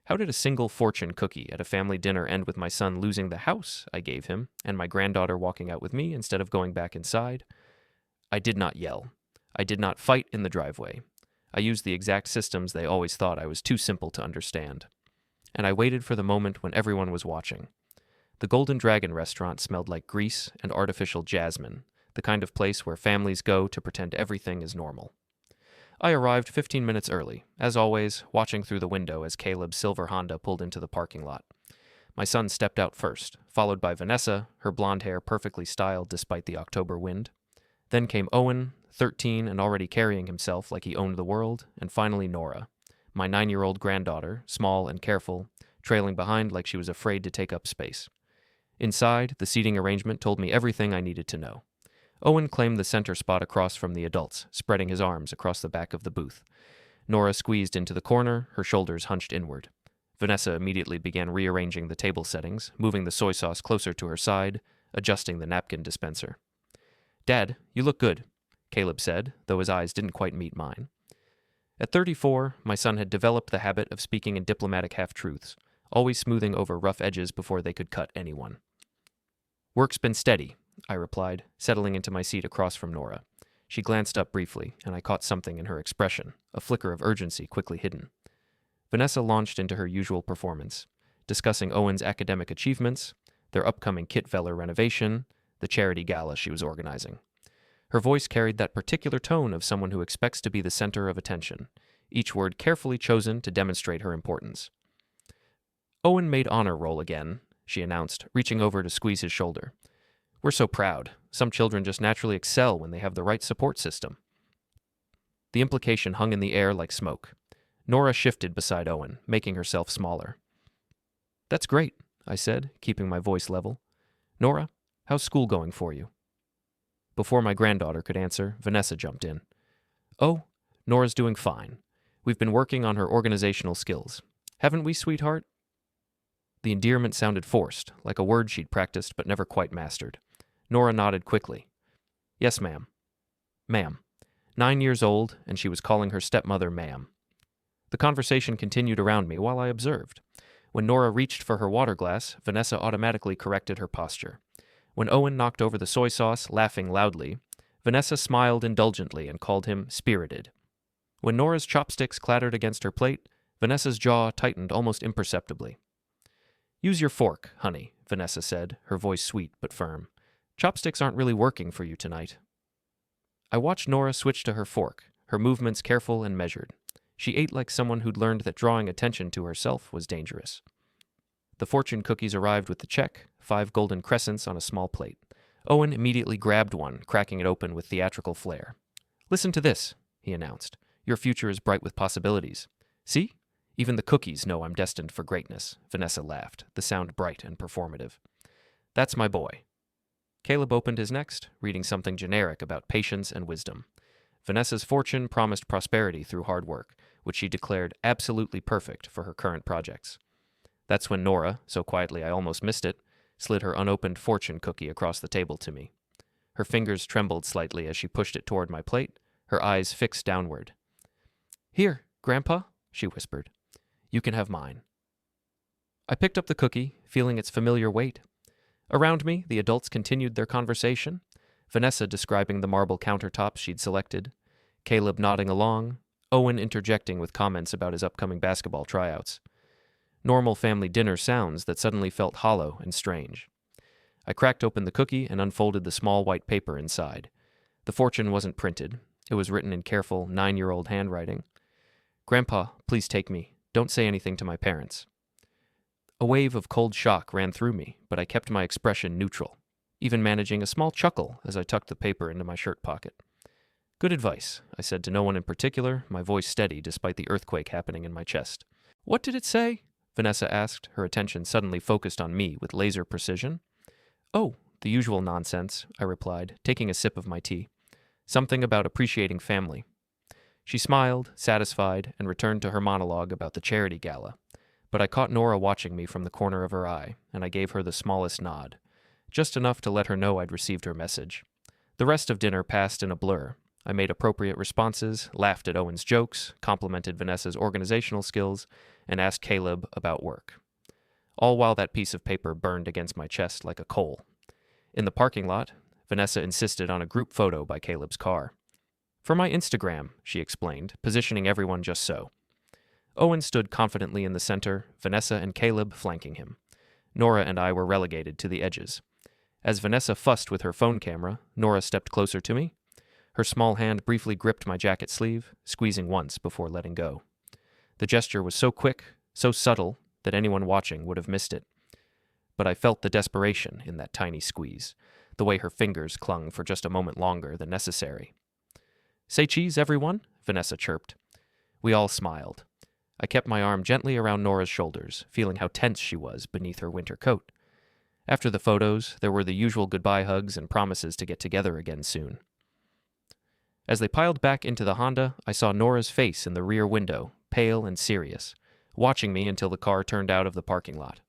How did a single fortune cookie at a family dinner end with my son losing the house I gave him and my granddaughter walking out with me instead of going back inside? I did not yell. I did not fight in the driveway. I used the exact systems they always thought I was too simple to understand. And I waited for the moment when everyone was watching. The Golden Dragon restaurant smelled like grease and artificial jasmine, the kind of place where families go to pretend everything is normal. I arrived 15 minutes early, as always, watching through the window as Caleb's silver Honda pulled into the parking lot. My son stepped out first, followed by Vanessa, her blonde hair perfectly styled despite the October wind. Then came Owen, 13 and already carrying himself like he owned the world, and finally Nora, my 9-year-old granddaughter, small and careful, trailing behind like she was afraid to take up space. Inside, the seating arrangement told me everything I needed to know. Owen claimed the center spot across from the adults, spreading his arms across the back of the booth. Nora squeezed into the corner, her shoulders hunched inward. Vanessa immediately began rearranging the table settings, moving the soy sauce closer to her side, adjusting the napkin dispenser. "Dad, you look good," Caleb said, though his eyes didn't quite meet mine. At 34, my son had developed the habit of speaking in diplomatic half-truths, always smoothing over rough edges before they could cut anyone. "Work's been steady," I replied, settling into my seat across from Nora. She glanced up briefly, and I caught something in her expression, a flicker of urgency quickly hidden. Vanessa launched into her usual performance, discussing Owen's academic achievements, their upcoming Kitveller renovation, the charity gala she was organizing. Her voice carried that particular tone of someone who expects to be the center of attention, each word carefully chosen to demonstrate her importance. "Owen made honor roll again," she announced, reaching over to squeeze his shoulder. "We're so proud. Some children just naturally excel when they have the right support system." The implication hung in the air like smoke. Nora shifted beside Owen, making herself smaller. "That's great," I said, keeping my voice level. "Nora, how's school going for you?" Before my granddaughter could answer, Vanessa jumped in. "Oh, Nora's doing fine. We've been working on her organizational skills. Haven't we, sweetheart?" The endearment sounded forced, like a word she'd practiced but never quite mastered. Nora nodded quickly. "Yes, ma'am." "Ma'am." 9 years old, and she was calling her stepmother ma'am. The conversation continued around me while I observed. When Nora reached for her water glass, Vanessa automatically corrected her posture. When Owen knocked over the soy sauce, laughing loudly, Vanessa smiled indulgently and called him spirited. When Nora's chopsticks clattered against her plate, Vanessa's jaw tightened almost imperceptibly. "Use your fork, honey," Vanessa said, her voice sweet but firm. "Chopsticks aren't really working for you tonight." I watched Nora switch to her fork, her movements careful and measured. She ate like someone who'd learned that drawing attention to herself was dangerous. The fortune cookies arrived with the check, 5 golden crescents on a small plate. Owen immediately grabbed one, cracking it open with theatrical flair. "Listen to this," he announced. "Your future is bright with possibilities. See? Even the cookies know I'm destined for greatness," Vanessa laughed, the sound bright and performative. "That's my boy." Caleb opened his next, reading something generic about patience and wisdom. Vanessa's fortune promised prosperity through hard work, which she declared absolutely perfect for her current projects. That's when Nora, so quietly I almost missed it, slid her unopened fortune cookie across the table to me. Her fingers trembled slightly as she pushed it toward my plate, her eyes fixed downward. "Here, Grandpa," she whispered. "You can have mine." I picked up the cookie, feeling its familiar weight. Around me, the adults continued their conversation, Vanessa describing the marble countertops she'd selected, Caleb nodding along, Owen interjecting with comments about his upcoming basketball tryouts. Normal family dinner sounds that suddenly felt hollow and strange. I cracked open the cookie and unfolded the small white paper inside. The fortune wasn't printed. It was written in careful 9-year-old handwriting. "Grandpa, please take me. Don't say anything to my parents." A wave of cold shock ran through me, but I kept my expression neutral, even managing a small chuckle as I tucked the paper into my shirt pocket. "Good advice," I said to no one in particular, my voice steady despite the earthquake happening in my chest. "What did it say?" Vanessa asked, her attention suddenly focused on me with laser precision. "Oh, the usual nonsense," I replied, taking a sip of my tea. "Something about appreciating family." She smiled, satisfied, and returned to her monologue about the charity gala. But I caught Nora watching me from the corner of her eye, and I gave her the smallest nod, just enough to let her know I'd received her message. The rest of dinner passed in a blur. I made appropriate responses, laughed at Owen's jokes, complimented Vanessa's organizational skills, and asked Caleb about work. All while that piece of paper burned against my chest like a coal. In the parking lot, Vanessa insisted on a group photo by Caleb's car. "For my Instagram," she explained, positioning everyone just so. Owen stood confidently in the center, Vanessa and Caleb flanking him. Nora and I were relegated to the edges. As Vanessa fussed with her phone camera, Nora stepped closer to me. Her small hand briefly gripped my jacket sleeve, squeezing once before letting go. The gesture was so quick, so subtle, that anyone watching would have missed it. But I felt the desperation in that tiny squeeze, the way her fingers clung for just a moment longer than necessary. "Say cheese, everyone," Vanessa chirped. We all smiled. I kept my arm gently around Nora's shoulders, feeling how tense she was beneath her winter coat. After the photos, there were the usual goodbye hugs and promises to get together again soon. As they piled back into the Honda, I saw Nora's face in the rear window, pale and serious, watching me until the car turned out of the parking lot.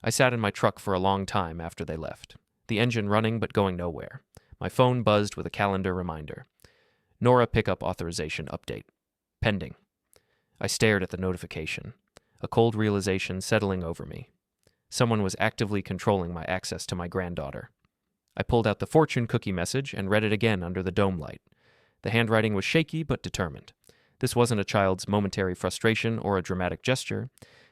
I sat in my truck for a long time after they left, the engine running but going nowhere. My phone buzzed with a calendar reminder. Nora pickup authorization update. Pending. I stared at the notification, a cold realization settling over me. Someone was actively controlling my access to my granddaughter. I pulled out the fortune cookie message and read it again under the dome light. The handwriting was shaky but determined. This wasn't a child's momentary frustration or a dramatic gesture.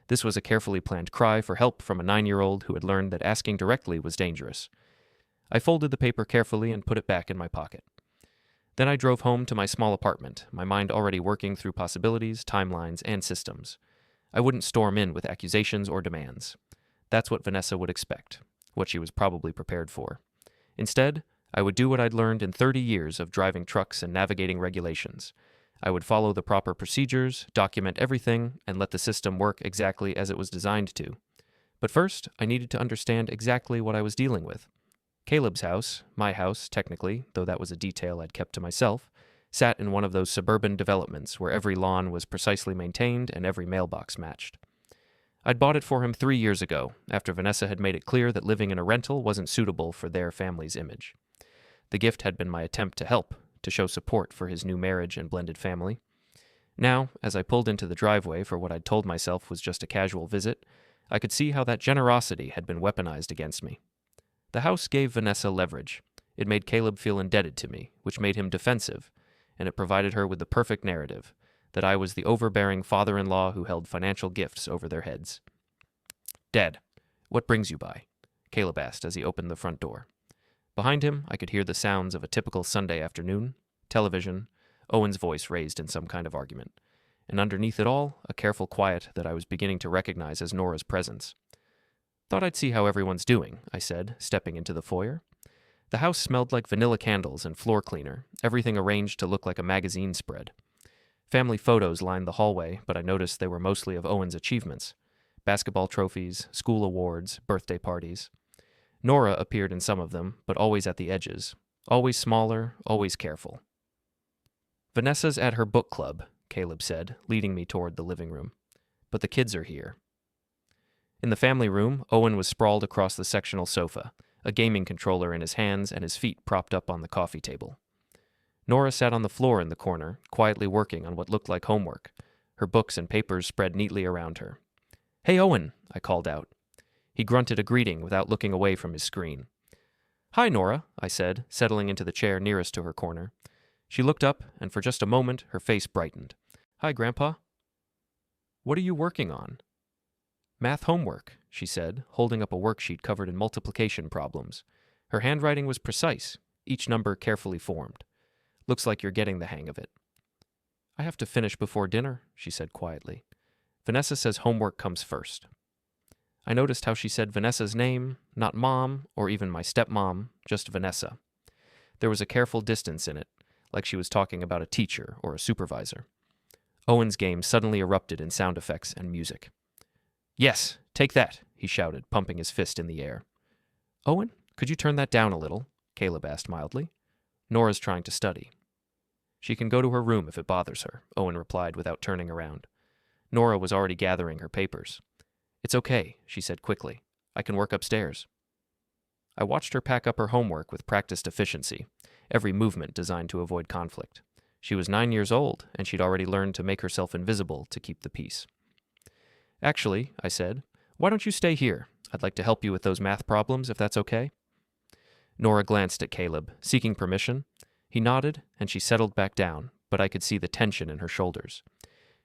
This was a carefully planned cry for help from a 9-year-old who had learned that asking directly was dangerous. I folded the paper carefully and put it back in my pocket. Then I drove home to my small apartment, my mind already working through possibilities, timelines, and systems. I wouldn't storm in with accusations or demands. That's what Vanessa would expect, what she was probably prepared for. Instead, I would do what I'd learned in 30 years of driving trucks and navigating regulations. I would follow the proper procedures, document everything, and let the system work exactly as it was designed to. But first, I needed to understand exactly what I was dealing with. Caleb's house, my house, technically, though that was a detail I'd kept to myself, sat in one of those suburban developments where every lawn was precisely maintained and every mailbox matched. I'd bought it for him 3 years ago, after Vanessa had made it clear that living in a rental wasn't suitable for their family's image. The gift had been my attempt to help, to show support for his new marriage and blended family. Now, as I pulled into the driveway for what I'd told myself was just a casual visit, I could see how that generosity had been weaponized against me. The house gave Vanessa leverage. It made Caleb feel indebted to me, which made him defensive, and it provided her with the perfect narrative, that I was the overbearing father-in-law who held financial gifts over their heads. "Dad, what brings you by?" Caleb asked as he opened the front door. Behind him, I could hear the sounds of a typical Sunday afternoon, television, Owen's voice raised in some kind of argument, and underneath it all, a careful quiet that I was beginning to recognize as Nora's presence. "Thought I'd see how everyone's doing," I said, stepping into the foyer. The house smelled like vanilla candles and floor cleaner, everything arranged to look like a magazine spread. Family photos lined the hallway, but I noticed they were mostly of Owen's achievements. Basketball trophies, school awards, birthday parties. Nora appeared in some of them, but always at the edges. Always smaller, always careful. "Vanessa's at her book club," Caleb said, leading me toward the living room. "But the kids are here." In the family room, Owen was sprawled across the sectional sofa, a gaming controller in his hands and his feet propped up on the coffee table. Nora sat on the floor in the corner, quietly working on what looked like homework, her books and papers spread neatly around her. "Hey, Owen," I called out. He grunted a greeting without looking away from his screen. "Hi, Nora," I said, settling into the chair nearest to her corner. She looked up, and for just a moment, her face brightened. "Hi, Grandpa." "What are you working on?" "Math homework," she said, holding up a worksheet covered in multiplication problems. Her handwriting was precise, each number carefully formed. "Looks like you're getting the hang of it." "I have to finish before dinner," she said quietly. "Vanessa says homework comes first." I noticed how she said Vanessa's name, not Mom or even my stepmom, just Vanessa. There was a careful distance in it, like she was talking about a teacher or a supervisor. Owen's game suddenly erupted in sound effects and music. "Yes, take that," he shouted, pumping his fist in the air. "Owen, could you turn that down a little?" Caleb asked mildly. "Nora's trying to study." "She can go to her room if it bothers her," Owen replied without turning around. Nora was already gathering her papers. "It's okay," she said quickly. "I can work upstairs." I watched her pack up her homework with practiced efficiency, every movement designed to avoid conflict. She was 9 years old, and she'd already learned to make herself invisible to keep the peace. Actually, I said, why don't you stay here? I'd like to help you with those math problems, if that's okay. Nora glanced at Caleb, seeking permission. He nodded, and she settled back down, but I could see the tension in her shoulders.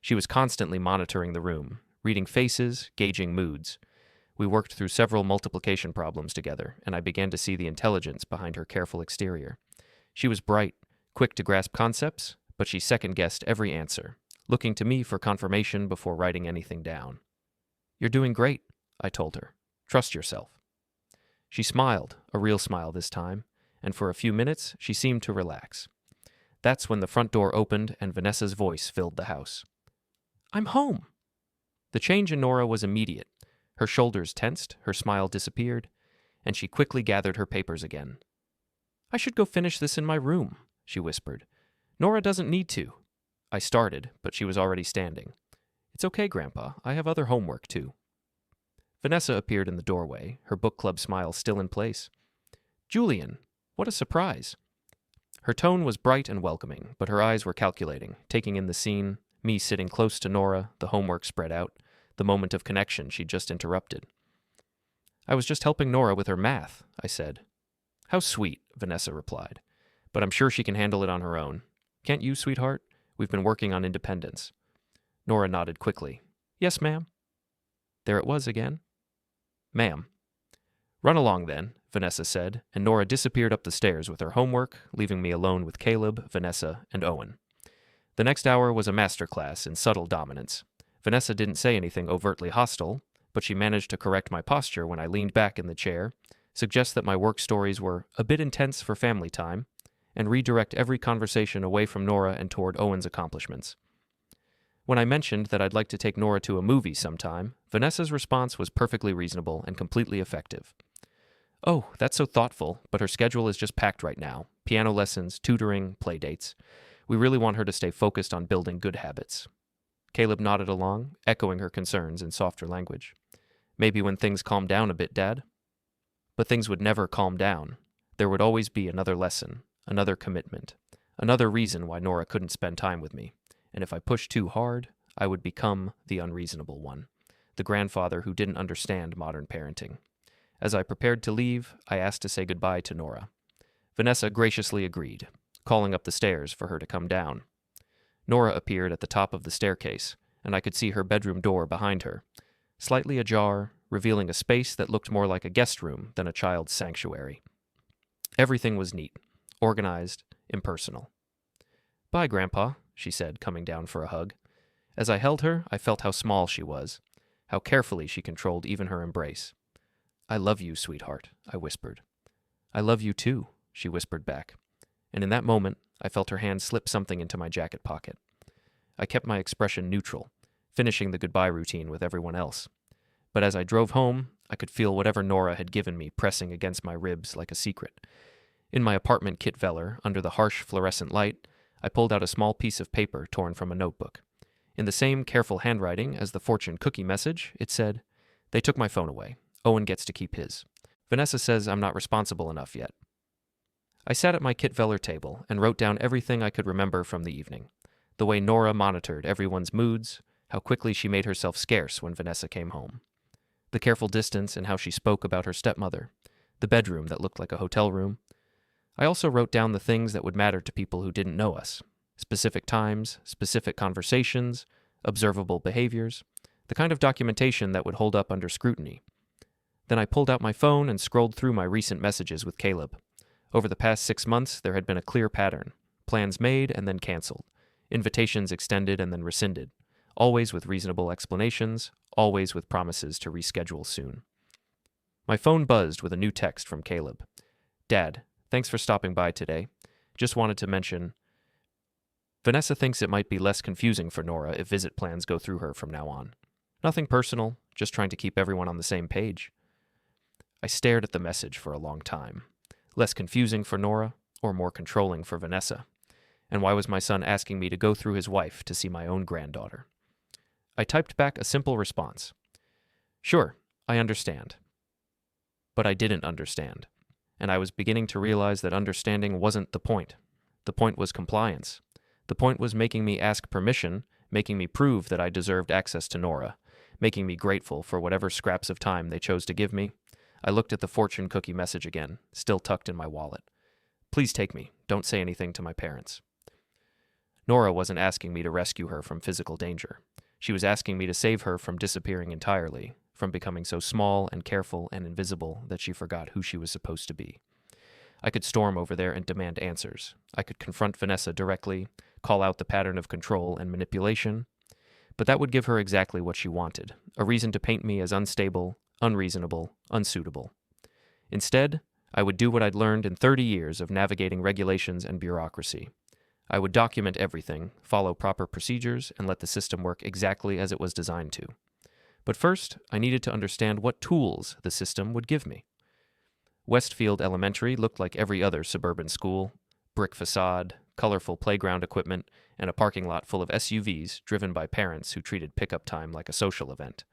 She was constantly monitoring the room, reading faces, gauging moods. We worked through several multiplication problems together, and I began to see the intelligence behind her careful exterior. She was bright, quick to grasp concepts, but she second-guessed every answer, looking to me for confirmation before writing anything down. You're doing great, I told her. Trust yourself. She smiled, a real smile this time, and for a few minutes she seemed to relax. That's when the front door opened and Vanessa's voice filled the house. I'm home! The change in Nora was immediate. Her shoulders tensed, her smile disappeared, and she quickly gathered her papers again. I should go finish this in my room, she whispered. Nora doesn't need to. I started, but she was already standing. It's okay, Grandpa. I have other homework, too. Vanessa appeared in the doorway, her book club smile still in place. Julian, what a surprise. Her tone was bright and welcoming, but her eyes were calculating, taking in the scene, me sitting close to Nora, the homework spread out, the moment of connection she'd just interrupted. I was just helping Nora with her math, I said. How sweet, Vanessa replied. But I'm sure she can handle it on her own. Can't you, sweetheart? We've been working on independence. Nora nodded quickly. Yes, ma'am. There it was again. Ma'am. Run along then, Vanessa said, and Nora disappeared up the stairs with her homework, leaving me alone with Caleb, Vanessa, and Owen. The next hour was a masterclass in subtle dominance. Vanessa didn't say anything overtly hostile, but she managed to correct my posture when I leaned back in the chair, suggest that my work stories were a bit intense for family time, and redirect every conversation away from Nora and toward Owen's accomplishments. When I mentioned that I'd like to take Nora to a movie sometime, Vanessa's response was perfectly reasonable and completely effective. Oh, that's so thoughtful, but her schedule is just packed right now. Piano lessons, tutoring, play dates. We really want her to stay focused on building good habits. Caleb nodded along, echoing her concerns in softer language. Maybe when things calm down a bit, Dad? But things would never calm down. There would always be another lesson, another commitment, another reason why Nora couldn't spend time with me. And if I pushed too hard, I would become the unreasonable one, the grandfather who didn't understand modern parenting. As I prepared to leave, I asked to say goodbye to Nora. Vanessa graciously agreed, calling up the stairs for her to come down. Nora appeared at the top of the staircase, and I could see her bedroom door behind her, slightly ajar, revealing a space that looked more like a guest room than a child's sanctuary. Everything was neat, organized, impersonal. Bye, Grandpa, she said, coming down for a hug. As I held her, I felt how small she was, how carefully she controlled even her embrace. I love you, sweetheart, I whispered. I love you too, she whispered back, and in that moment, I felt her hand slip something into my jacket pocket. I kept my expression neutral, finishing the goodbye routine with everyone else. But as I drove home, I could feel whatever Nora had given me pressing against my ribs like a secret. In my apartment kit veller, under the harsh fluorescent light, I pulled out a small piece of paper torn from a notebook. In the same careful handwriting as the fortune cookie message, it said, They took my phone away. Owen gets to keep his. Vanessa says I'm not responsible enough yet. I sat at my kit veller table and wrote down everything I could remember from the evening. The way Nora monitored everyone's moods, how quickly she made herself scarce when Vanessa came home. The careful distance and how she spoke about her stepmother. The bedroom that looked like a hotel room. I also wrote down the things that would matter to people who didn't know us. Specific times, specific conversations, observable behaviors, the kind of documentation that would hold up under scrutiny. Then I pulled out my phone and scrolled through my recent messages with Caleb. Over the past 6 months, there had been a clear pattern. Plans made and then canceled. Invitations extended and then rescinded. Always with reasonable explanations, always with promises to reschedule soon. My phone buzzed with a new text from Caleb. Dad, thanks for stopping by today. Just wanted to mention, Vanessa thinks it might be less confusing for Nora if visit plans go through her from now on. Nothing personal, just trying to keep everyone on the same page. I stared at the message for a long time. Less confusing for Nora, or more controlling for Vanessa? And why was my son asking me to go through his wife to see my own granddaughter? I typed back a simple response. Sure, I understand. But I didn't understand. And I was beginning to realize that understanding wasn't the point. The point was compliance. The point was making me ask permission, making me prove that I deserved access to Nora, making me grateful for whatever scraps of time they chose to give me. I looked at the fortune cookie message again, still tucked in my wallet. Please take me. Don't say anything to my parents. Nora wasn't asking me to rescue her from physical danger. She was asking me to save her from disappearing entirely, from becoming so small and careful and invisible that she forgot who she was supposed to be. I could storm over there and demand answers. I could confront Vanessa directly, call out the pattern of control and manipulation, but that would give her exactly what she wanted, a reason to paint me as unstable, unreasonable, unsuitable. Instead, I would do what I'd learned in 30 years of navigating regulations and bureaucracy. I would document everything, follow proper procedures, and let the system work exactly as it was designed to. But first, I needed to understand what tools the system would give me. Westfield Elementary looked like every other suburban school: brick facade, colorful playground equipment, and a parking lot full of SUVs driven by parents who treated pickup time like a social event.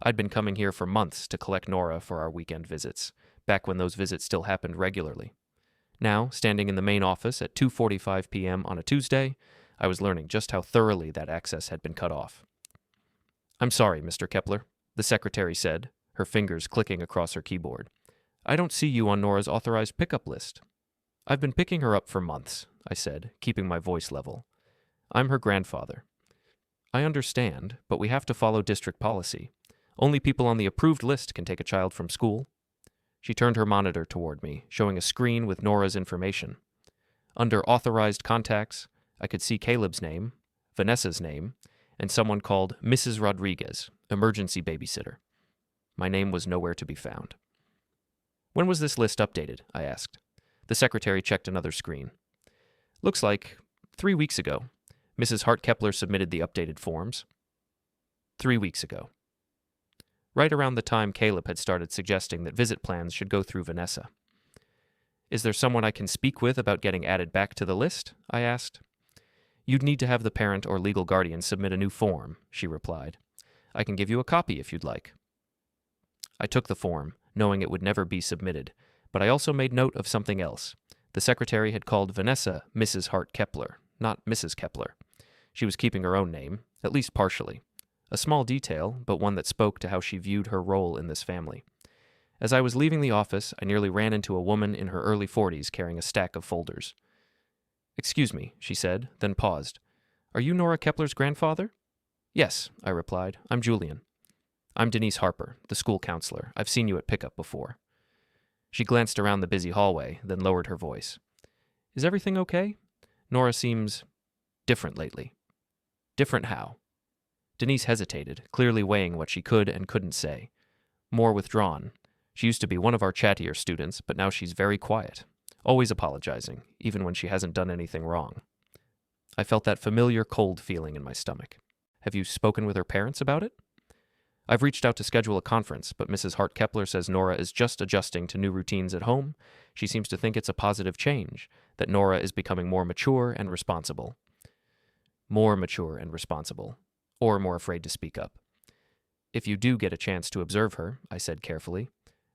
I'd been coming here for months to collect Nora for our weekend visits, back when those visits still happened regularly. Now, standing in the main office at 2:45 p.m. on a Tuesday, I was learning just how thoroughly that access had been cut off. "I'm sorry, Mr. Kepler," the secretary said, her fingers clicking across her keyboard. "I don't see you on Nora's authorized pickup list." "I've been picking her up for months," I said, keeping my voice level. "I'm her grandfather." "I understand, but we have to follow district policy. Only people on the approved list can take a child from school." She turned her monitor toward me, showing a screen with Nora's information. Under authorized contacts, I could see Caleb's name, Vanessa's name, and someone called Mrs. Rodriguez, emergency babysitter. My name was nowhere to be found. "When was this list updated?" I asked. The secretary checked another screen. "Looks like 3 weeks ago. Mrs. Hart Kepler submitted the updated forms." 3 weeks ago. Right around the time Caleb had started suggesting that visit plans should go through Vanessa. "Is there someone I can speak with about getting added back to the list?" I asked. "You'd need to have the parent or legal guardian submit a new form," she replied. "I can give you a copy if you'd like." I took the form, knowing it would never be submitted, but I also made note of something else. The secretary had called Vanessa Mrs. Hart Kepler, not Mrs. Kepler. She was keeping her own name, at least partially. A small detail, but one that spoke to how she viewed her role in this family. As I was leaving the office, I nearly ran into a woman in her early 40s carrying a stack of folders. "Excuse me," she said, then paused. "Are you Nora Kepler's grandfather?" "Yes," I replied. "I'm Julian." "I'm Denise Harper, the school counselor. I've seen you at pickup before." She glanced around the busy hallway, then lowered her voice. "Is everything okay? Nora seems different lately." "Different how?" Denise hesitated, clearly weighing what she could and couldn't say. More withdrawn. She used to be one of our chattier students, but now she's very quiet, always apologizing, even when she hasn't done anything wrong. I felt that familiar cold feeling in my stomach. "Have you spoken with her parents about it?" "I've reached out to schedule a conference, but Mrs. Hart Kepler says Nora is just adjusting to new routines at home. She seems to think it's a positive change, that Nora is becoming more mature and responsible." More mature and responsible. Or more afraid to speak up. "If you do get a chance to observe her," I said carefully,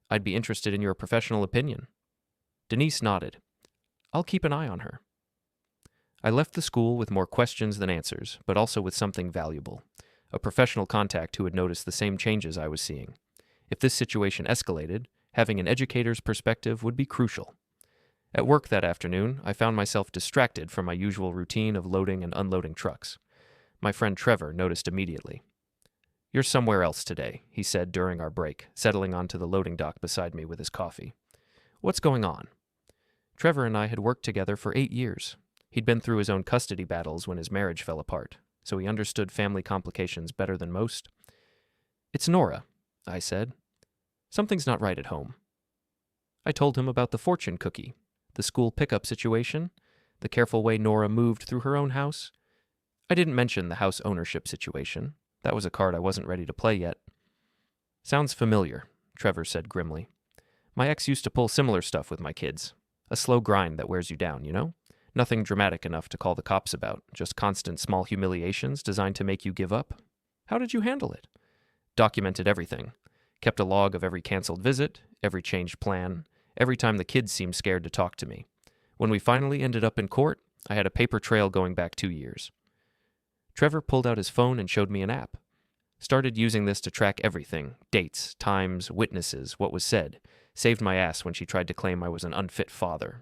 "I'd be interested in your professional opinion." Denise nodded. "I'll keep an eye on her." I left the school with more questions than answers, but also with something valuable. A professional contact who had noticed the same changes I was seeing. If this situation escalated, having an educator's perspective would be crucial. At work that afternoon, I found myself distracted from my usual routine of loading and unloading trucks. My friend Trevor noticed immediately. "You're somewhere else today," he said during our break, settling onto the loading dock beside me with his coffee. "What's going on?" Trevor and I had worked together for 8 years. He'd been through his own custody battles when his marriage fell apart, so he understood family complications better than most. "It's Nora," I said. "Something's not right at home." I told him about the fortune cookie, the school pickup situation, the careful way Nora moved through her own house. I didn't mention the house ownership situation. That was a card I wasn't ready to play yet. "Sounds familiar," Trevor said grimly. "My ex used to pull similar stuff with my kids. A slow grind that wears you down, you know? Nothing dramatic enough to call the cops about, just constant small humiliations designed to make you give up. How did you handle it?" "Documented everything. Kept a log of every canceled visit, every changed plan, every time the kids seemed scared to talk to me. When we finally ended up in court, I had a paper trail going back 2 years. Trevor pulled out his phone and showed me an app. Started using this to track everything: dates, times, witnesses, what was said. Saved my ass when she tried to claim I was an unfit father.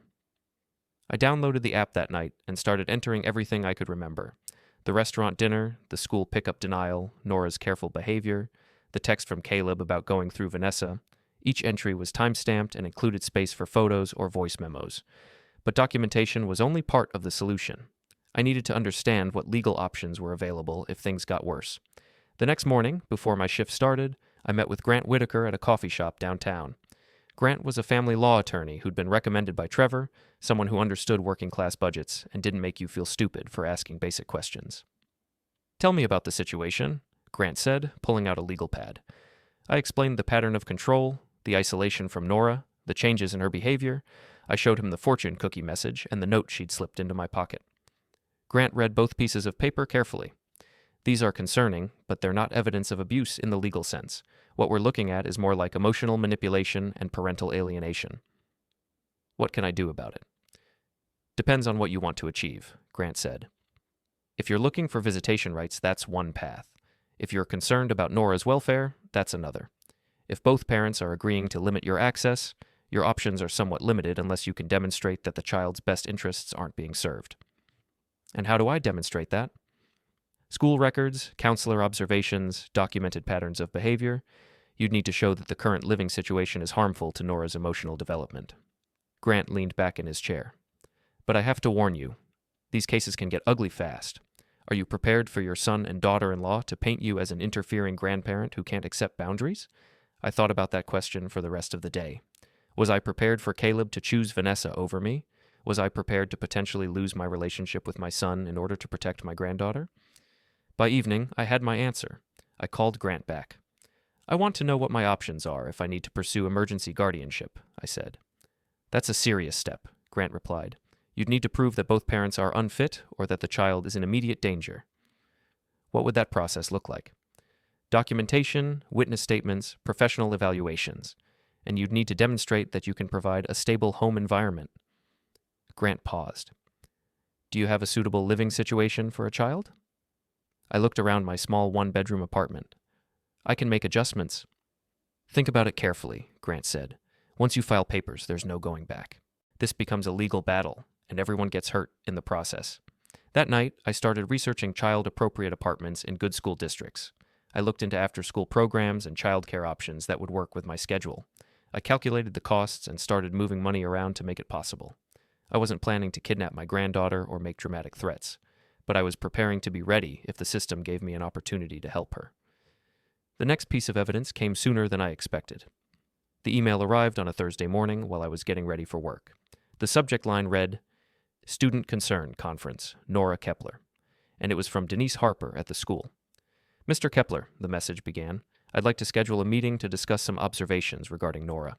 I downloaded the app that night and started entering everything I could remember. The restaurant dinner, the school pickup denial, Nora's careful behavior, the text from Caleb about going through Vanessa. Each entry was time-stamped and included space for photos or voice memos. But documentation was only part of the solution. I needed to understand what legal options were available if things got worse. The next morning, before my shift started, I met with Grant Whitaker at a coffee shop downtown. Grant was a family law attorney who'd been recommended by Trevor, someone who understood working-class budgets and didn't make you feel stupid for asking basic questions. "Tell me about the situation," Grant said, pulling out a legal pad. I explained the pattern of control, the isolation from Nora, the changes in her behavior. I showed him the fortune cookie message and the note she'd slipped into my pocket. Grant read both pieces of paper carefully. "These are concerning, but they're not evidence of abuse in the legal sense. What we're looking at is more like emotional manipulation and parental alienation." "What can I do about it?" "Depends on what you want to achieve," Grant said. "If you're looking for visitation rights, that's one path. If you're concerned about Nora's welfare, that's another. If both parents are agreeing to limit your access, your options are somewhat limited unless you can demonstrate that the child's best interests aren't being served." "And how do I demonstrate that?" "School records, counselor observations, documented patterns of behavior. You'd need to show that the current living situation is harmful to Nora's emotional development." Grant leaned back in his chair. "But I have to warn you, these cases can get ugly fast. Are you prepared for your son and daughter-in-law to paint you as an interfering grandparent who can't accept boundaries?" I thought about that question for the rest of the day. Was I prepared for Caleb to choose Vanessa over me? Was I prepared to potentially lose my relationship with my son in order to protect my granddaughter? By evening, I had my answer. I called Grant back. "I want to know what my options are if I need to pursue emergency guardianship," I said. "That's a serious step," Grant replied. "You'd need to prove that both parents are unfit or that the child is in immediate danger." "What would that process look like?" "Documentation, witness statements, professional evaluations. And you'd need to demonstrate that you can provide a stable home environment." Grant paused. "Do you have a suitable living situation for a child?" I looked around my small one-bedroom apartment. "I can make adjustments." "Think about it carefully," Grant said. "Once you file papers, there's no going back. This becomes a legal battle, and everyone gets hurt in the process." That night, I started researching child-appropriate apartments in good school districts. I looked into after-school programs and childcare options that would work with my schedule. I calculated the costs and started moving money around to make it possible. I wasn't planning to kidnap my granddaughter or make dramatic threats, but I was preparing to be ready if the system gave me an opportunity to help her. The next piece of evidence came sooner than I expected. The email arrived on a Thursday morning while I was getting ready for work. The subject line read, "Student Concern Conference, Nora Kepler," and it was from Denise Harper at the school. "Mr. Kepler," the message began, "I'd like to schedule a meeting to discuss some observations regarding Nora.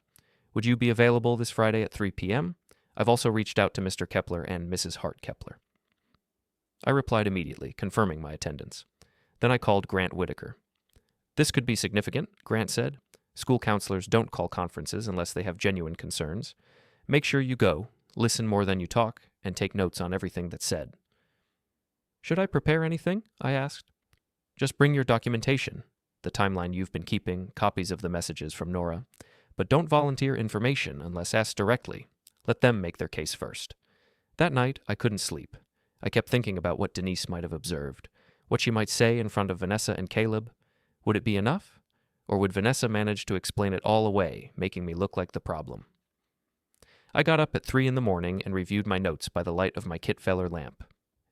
Would you be available this Friday at 3 p.m.? I've also reached out to Mr. Kepler and Mrs. Hart Kepler." I replied immediately, confirming my attendance. Then I called Grant Whitaker. "This could be significant," Grant said. "School counselors don't call conferences unless they have genuine concerns. Make sure you go, listen more than you talk, and take notes on everything that's said." "Should I prepare anything?" I asked. "Just bring your documentation, the timeline you've been keeping, copies of the messages from Nora. But don't volunteer information unless asked directly. Let them make their case first." That night, I couldn't sleep. I kept thinking about what Denise might have observed, what she might say in front of Vanessa and Caleb. Would it be enough? Or would Vanessa manage to explain it all away, making me look like the problem? I got up at 3 in the morning and reviewed my notes by the light of my Kit Feller lamp.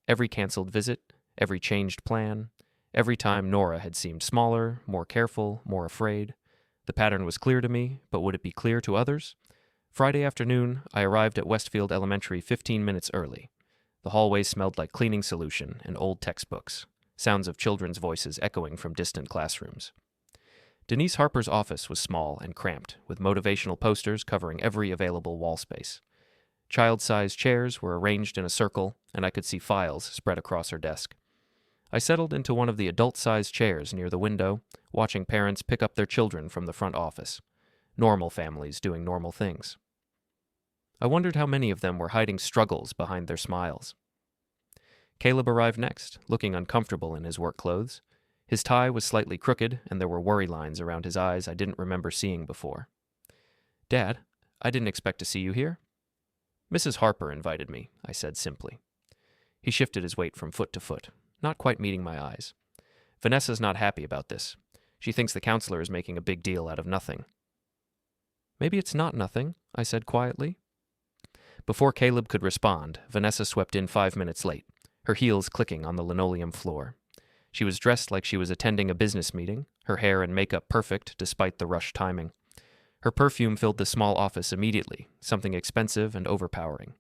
Every canceled visit, every changed plan, every time Nora had seemed smaller, more careful, more afraid. The pattern was clear to me, but would it be clear to others? Friday afternoon, I arrived at Westfield Elementary 15 minutes early. The hallway smelled like cleaning solution and old textbooks, sounds of children's voices echoing from distant classrooms. Denise Harper's office was small and cramped, with motivational posters covering every available wall space. Child-sized chairs were arranged in a circle, and I could see files spread across her desk. I settled into one of the adult-sized chairs near the window, watching parents pick up their children from the front office. Normal families doing normal things. I wondered how many of them were hiding struggles behind their smiles. Caleb arrived next, looking uncomfortable in his work clothes. His tie was slightly crooked, and there were worry lines around his eyes I didn't remember seeing before. "Dad, I didn't expect to see you here." "Mrs. Harper invited me," I said simply. He shifted his weight from foot to foot, not quite meeting my eyes. "Vanessa's not happy about this. She thinks the counselor is making a big deal out of nothing." "Maybe it's not nothing," I said quietly. Before Caleb could respond, Vanessa swept in 5 minutes late, her heels clicking on the linoleum floor. She was dressed like she was attending a business meeting, her hair and makeup perfect despite the rushed timing. Her perfume filled the small office immediately, something expensive and overpowering.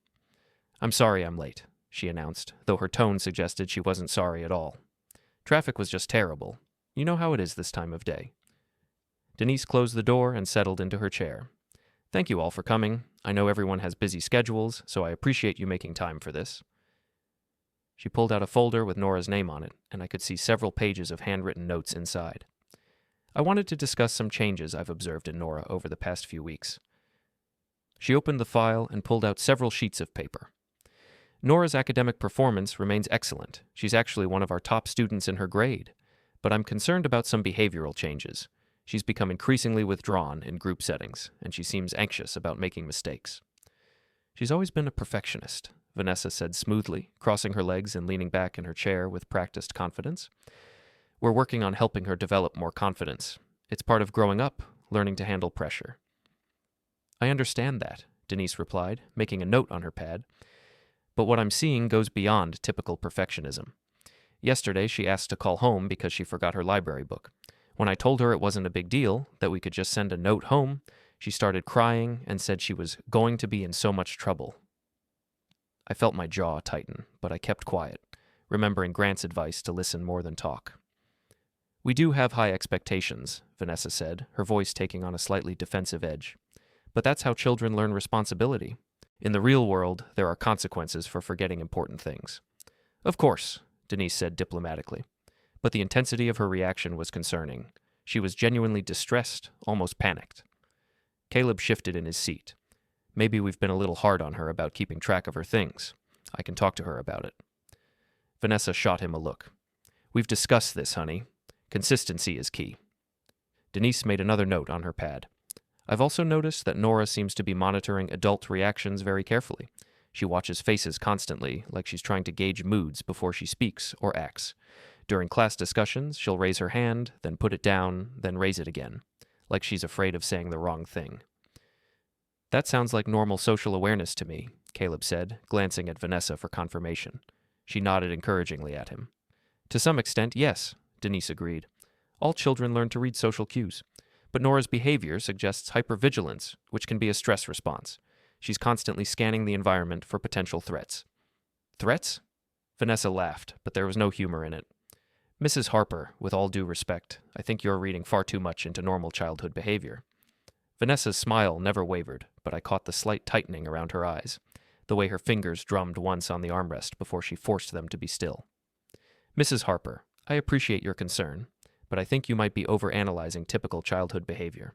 "I'm sorry I'm late," she announced, though her tone suggested she wasn't sorry at all. "Traffic was just terrible. You know how it is this time of day." Denise closed the door and settled into her chair. "Thank you all for coming. I know everyone has busy schedules, so I appreciate you making time for this." She pulled out a folder with Nora's name on it, and I could see several pages of handwritten notes inside. I wanted to discuss some changes I've observed in Nora over the past few weeks. She opened the file and pulled out several sheets of paper. "Nora's academic performance remains excellent. She's actually one of our top students in her grade. But I'm concerned about some behavioral changes. She's become increasingly withdrawn in group settings, and she seems anxious about making mistakes." "She's always been a perfectionist," Vanessa said smoothly, crossing her legs and leaning back in her chair with practiced confidence. "We're working on helping her develop more confidence. It's part of growing up, learning to handle pressure." "I understand that," Denise replied, making a note on her pad. "But what I'm seeing goes beyond typical perfectionism. Yesterday, she asked to call home because she forgot her library book. When I told her it wasn't a big deal, that we could just send a note home, she started crying and said she was going to be in so much trouble." I felt my jaw tighten, but I kept quiet, remembering Grant's advice to listen more than talk. "We do have high expectations," Vanessa said, her voice taking on a slightly defensive edge. "But that's how children learn responsibility. In the real world, there are consequences for forgetting important things." "Of course," Denise said diplomatically. But the intensity of her reaction was concerning. She was genuinely distressed, almost panicked. Caleb shifted in his seat. "Maybe we've been a little hard on her about keeping track of her things. I can talk to her about it." Vanessa shot him a look. "We've discussed this, honey. Consistency is key." Denise made another note on her pad. "I've also noticed that Nora seems to be monitoring adult reactions very carefully. She watches faces constantly, like she's trying to gauge moods before she speaks or acts. During class discussions, she'll raise her hand, then put it down, then raise it again, like she's afraid of saying the wrong thing." "That sounds like normal social awareness to me," Caleb said, glancing at Vanessa for confirmation. She nodded encouragingly at him. "To some extent, yes," Denise agreed. "All children learn to read social cues. But Nora's behavior suggests hypervigilance, which can be a stress response. She's constantly scanning the environment for potential threats." "Threats?" Vanessa laughed, but there was no humor in it. "Mrs. Harper, with all due respect, I think you're reading far too much into normal childhood behavior." Vanessa's smile never wavered, but I caught the slight tightening around her eyes, the way her fingers drummed once on the armrest before she forced them to be still. "Mrs. Harper, I appreciate your concern, but I think you might be overanalyzing typical childhood behavior.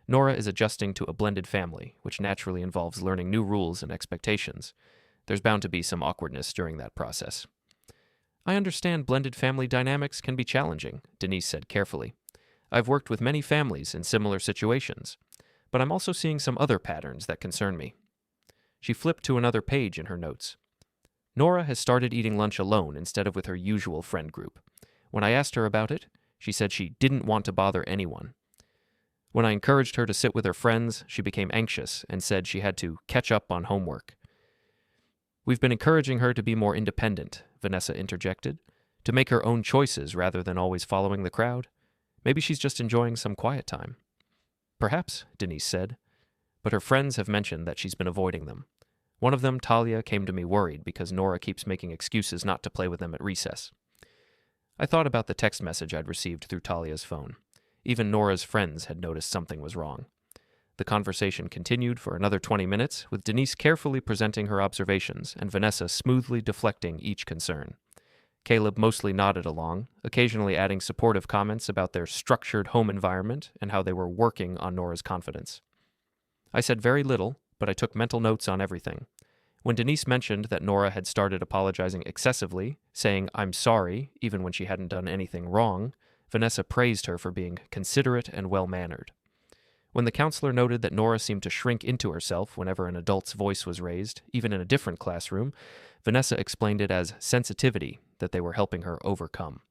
Nora is adjusting to a blended family, which naturally involves learning new rules and expectations. There's bound to be some awkwardness during that process." "I understand blended family dynamics can be challenging," Denise said carefully. "I've worked with many families in similar situations, but I'm also seeing some other patterns that concern me." She flipped to another page in her notes. "Nora has started eating lunch alone instead of with her usual friend group. When I asked her about it, she said she didn't want to bother anyone. When I encouraged her to sit with her friends, she became anxious and said she had to catch up on homework." "We've been encouraging her to be more independent," Vanessa interjected, "to make her own choices rather than always following the crowd. Maybe she's just enjoying some quiet time." "Perhaps," Denise said, "but her friends have mentioned that she's been avoiding them. One of them, Talia, came to me worried because Nora keeps making excuses not to play with them at recess." I thought about the text message I'd received through Talia's phone. Even Nora's friends had noticed something was wrong. The conversation continued for another 20 minutes, with Denise carefully presenting her observations and Vanessa smoothly deflecting each concern. Caleb mostly nodded along, occasionally adding supportive comments about their structured home environment and how they were working on Nora's confidence. I said very little, but I took mental notes on everything. When Denise mentioned that Nora had started apologizing excessively, saying "I'm sorry," even when she hadn't done anything wrong, Vanessa praised her for being considerate and well-mannered. When the counselor noted that Nora seemed to shrink into herself whenever an adult's voice was raised, even in a different classroom, Vanessa explained it as sensitivity that they were helping her overcome.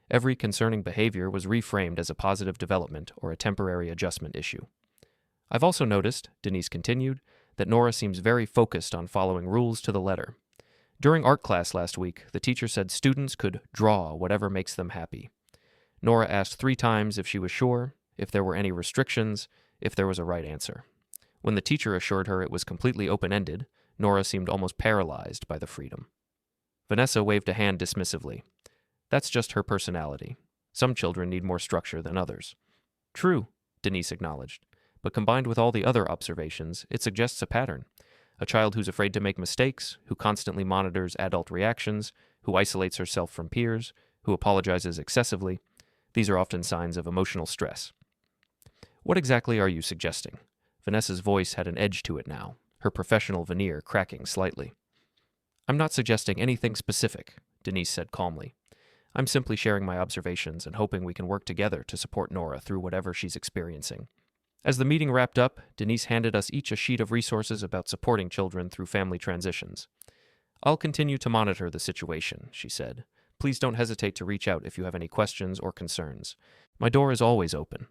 Every concerning behavior was reframed as a positive development or a temporary adjustment issue. I've also noticed, Denise continued, that Nora seems very focused on following rules to the letter. During art class last week, the teacher said students could draw whatever makes them happy. Nora asked 3 times if she was sure, if there were any restrictions, if there was a right answer. When the teacher assured her it was completely open-ended, Nora seemed almost paralyzed by the freedom. Vanessa waved a hand dismissively. That's just her personality. Some children need more structure than others. True, Denise acknowledged, but combined with all the other observations, it suggests a pattern. A child who's afraid to make mistakes, who constantly monitors adult reactions, who isolates herself from peers, who apologizes excessively. These are often signs of emotional stress. What exactly are you suggesting? Vanessa's voice had an edge to it now, her professional veneer cracking slightly. I'm not suggesting anything specific, Denise said calmly. I'm simply sharing my observations and hoping we can work together to support Nora through whatever she's experiencing. As the meeting wrapped up, Denise handed us each a sheet of resources about supporting children through family transitions. I'll continue to monitor the situation, she said. Please don't hesitate to reach out if you have any questions or concerns. My door is always open.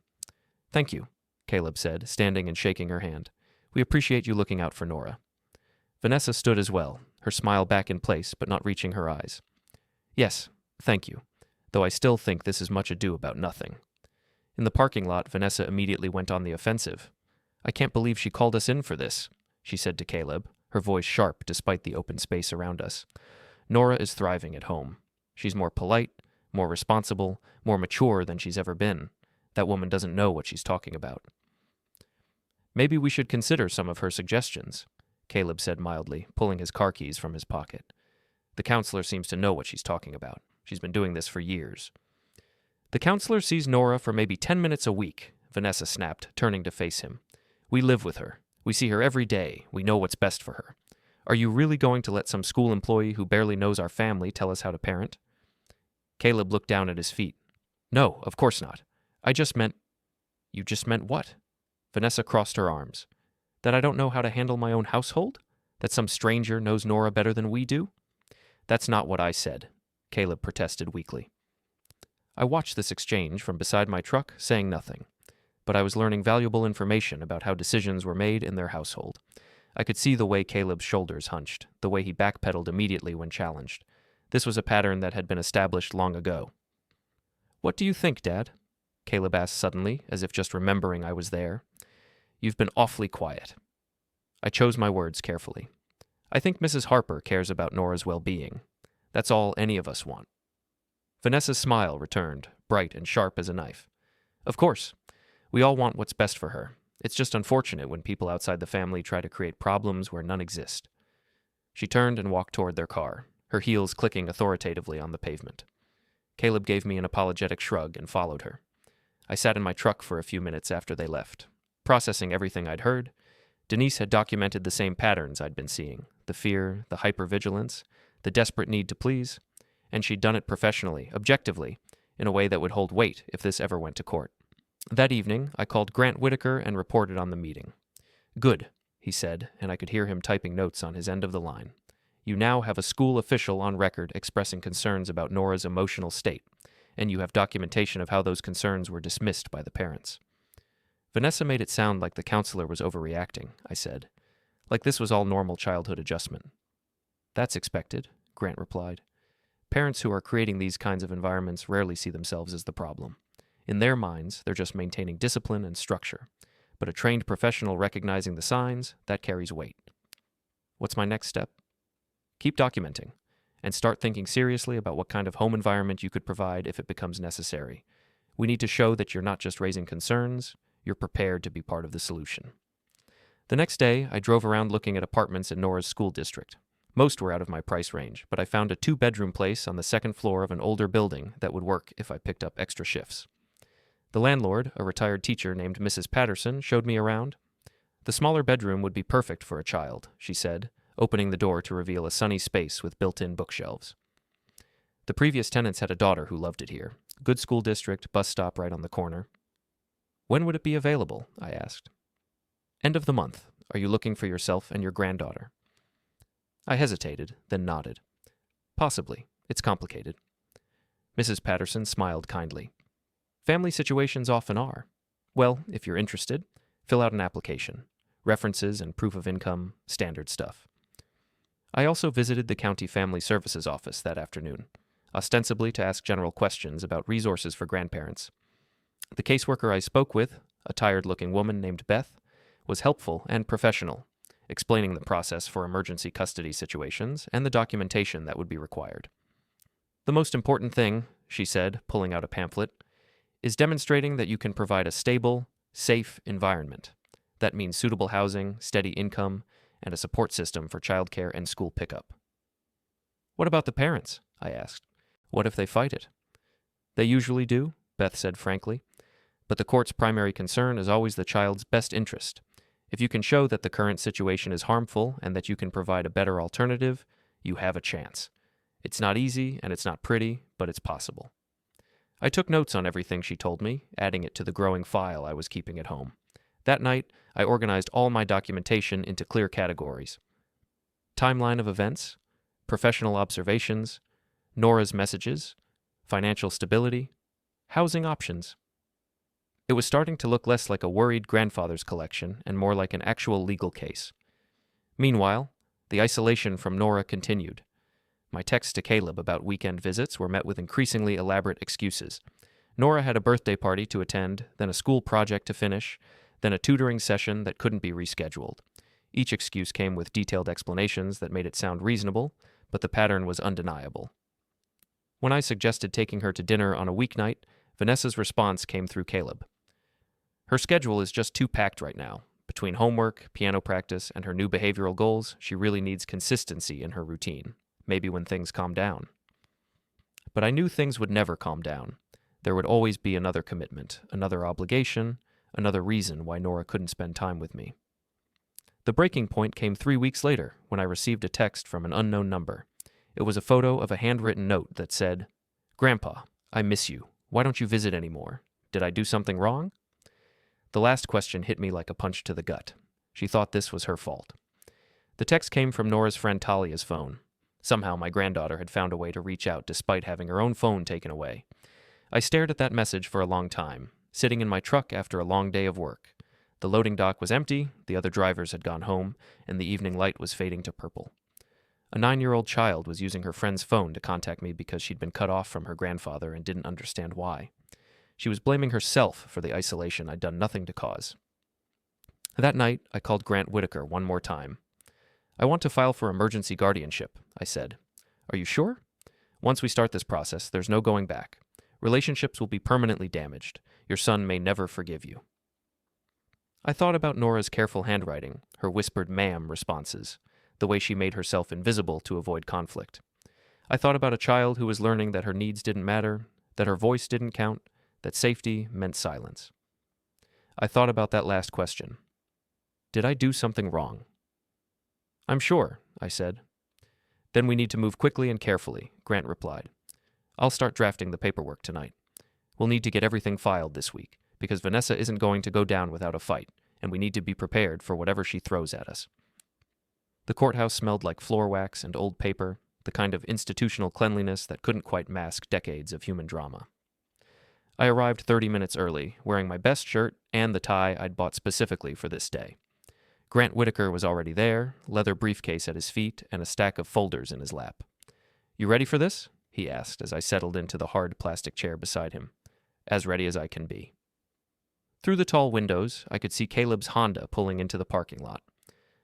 Thank you, Caleb said, standing and shaking her hand. We appreciate you looking out for Nora. Vanessa stood as well, her smile back in place but not reaching her eyes. Yes, thank you, though I still think this is much ado about nothing. In the parking lot, Vanessa immediately went on the offensive. I can't believe she called us in for this, she said to Caleb, her voice sharp despite the open space around us. Nora is thriving at home. She's more polite, more responsible, more mature than she's ever been. That woman doesn't know what she's talking about. Maybe we should consider some of her suggestions, Caleb said mildly, pulling his car keys from his pocket. The counselor seems to know what she's talking about. She's been doing this for years. The counselor sees Nora for maybe 10 minutes a week, Vanessa snapped, turning to face him. We live with her. We see her every day. We know what's best for her. Are you really going to let some school employee who barely knows our family tell us how to parent? Caleb looked down at his feet. No, of course not. I just meant... You just meant what? Vanessa crossed her arms. That I don't know how to handle my own household? That some stranger knows Nora better than we do? That's not what I said, Caleb protested weakly. I watched this exchange from beside my truck, saying nothing. But I was learning valuable information about how decisions were made in their household. I could see the way Caleb's shoulders hunched, the way he backpedaled immediately when challenged. This was a pattern that had been established long ago. What do you think, Dad? Caleb asked suddenly, as if just remembering I was there. You've been awfully quiet. I chose my words carefully. I think Mrs. Harper cares about Nora's well-being. That's all any of us want. Vanessa's smile returned, bright and sharp as a knife. Of course. We all want what's best for her. It's just unfortunate when people outside the family try to create problems where none exist. She turned and walked toward their car, her heels clicking authoritatively on the pavement. Caleb gave me an apologetic shrug and followed her. I sat in my truck for a few minutes after they left, processing everything I'd heard. Denise had documented the same patterns I'd been seeing, the fear, the hypervigilance, the desperate need to please, and she'd done it professionally, objectively, in a way that would hold weight if this ever went to court. That evening, I called Grant Whitaker and reported on the meeting. Good, he said, and I could hear him typing notes on his end of the line. You now have a school official on record expressing concerns about Nora's emotional state, and you have documentation of how those concerns were dismissed by the parents. Vanessa made it sound like the counselor was overreacting, I said. Like this was all normal childhood adjustment. That's expected, Grant replied. Parents who are creating these kinds of environments rarely see themselves as the problem. In their minds, they're just maintaining discipline and structure. But a trained professional recognizing the signs, that carries weight. What's my next step? Keep documenting, and start thinking seriously about what kind of home environment you could provide if it becomes necessary. We need to show that you're not just raising concerns, you're prepared to be part of the solution. The next day, I drove around looking at apartments in Nora's school district. Most were out of my price range, but I found a 2-bedroom place on the second floor of an older building that would work if I picked up extra shifts. The landlord, a retired teacher named Mrs. Patterson, showed me around. The smaller bedroom would be perfect for a child, she said, opening the door to reveal a sunny space with built-in bookshelves. The previous tenants had a daughter who loved it here, Good school district, bus stop right on the corner. When would it be available? I asked. End of the month. Are you looking for yourself and your granddaughter? I hesitated, then nodded. Possibly. It's complicated. Mrs. Patterson smiled kindly. Family situations often are. Well, if you're interested, fill out an application. References and proof of income, standard stuff. I also visited the County Family Services office that afternoon, ostensibly to ask general questions about resources for grandparents. The caseworker I spoke with, a tired-looking woman named Beth, was helpful and professional, explaining the process for emergency custody situations and the documentation that would be required. The most important thing, she said, pulling out a pamphlet, is demonstrating that you can provide a stable, safe environment. That means suitable housing, steady income, and a support system for childcare and school pickup. What about the parents? I asked. What if they fight it? They usually do, Beth said frankly, but the court's primary concern is always the child's best interest. If you can show that the current situation is harmful and that you can provide a better alternative, you have a chance. It's not easy and it's not pretty, but it's possible. I took notes on everything she told me, adding it to the growing file I was keeping at home. That night, I organized all my documentation into clear categories. Timeline of events, professional observations, Nora's messages, financial stability, housing options. It was starting to look less like a worried grandfather's collection and more like an actual legal case. Meanwhile, the isolation from Nora continued. My texts to Caleb about weekend visits were met with increasingly elaborate excuses. Nora had a birthday party to attend, then a school project to finish, then a tutoring session that couldn't be rescheduled. Each excuse came with detailed explanations that made it sound reasonable, but the pattern was undeniable. When I suggested taking her to dinner on a weeknight, Vanessa's response came through Caleb. Her schedule is just too packed right now. Between homework, piano practice, and her new behavioral goals, she really needs consistency in her routine, maybe when things calm down. But I knew things would never calm down. There would always be another commitment, another obligation, another reason why Nora couldn't spend time with me. The breaking point came 3 weeks later when I received a text from an unknown number. It was a photo of a handwritten note that said, "Grandpa, I miss you. Why don't you visit anymore? Did I do something wrong?" The last question hit me like a punch to the gut. She thought this was her fault. The text came from Nora's friend Talia's phone. Somehow my granddaughter had found a way to reach out despite having her own phone taken away. I stared at that message for a long time, sitting in my truck after a long day of work. The loading dock was empty, the other drivers had gone home, and the evening light was fading to purple. A 9-year-old child was using her friend's phone to contact me because she'd been cut off from her grandfather and didn't understand why. She was blaming herself for the isolation I'd done nothing to cause. That night, I called Grant Whitaker one more time. "I want to file for emergency guardianship," I said. "Are you sure? Once we start this process, there's no going back. Relationships will be permanently damaged. Your son may never forgive you." I thought about Nora's careful handwriting, her whispered "ma'am" responses, the way she made herself invisible to avoid conflict. I thought about a child who was learning that her needs didn't matter, that her voice didn't count, that safety meant silence. I thought about that last question. Did I do something wrong? "I'm sure," I said. "Then we need to move quickly and carefully," Grant replied. "I'll start drafting the paperwork tonight. We'll need to get everything filed this week, because Vanessa isn't going to go down without a fight, and we need to be prepared for whatever she throws at us." The courthouse smelled like floor wax and old paper, the kind of institutional cleanliness that couldn't quite mask decades of human drama. I arrived 30 minutes early, wearing my best shirt and the tie I'd bought specifically for this day. Grant Whitaker was already there, leather briefcase at his feet, and a stack of folders in his lap. "You ready for this?" he asked as I settled into the hard plastic chair beside him. "As ready as I can be." Through the tall windows, I could see Caleb's Honda pulling into the parking lot.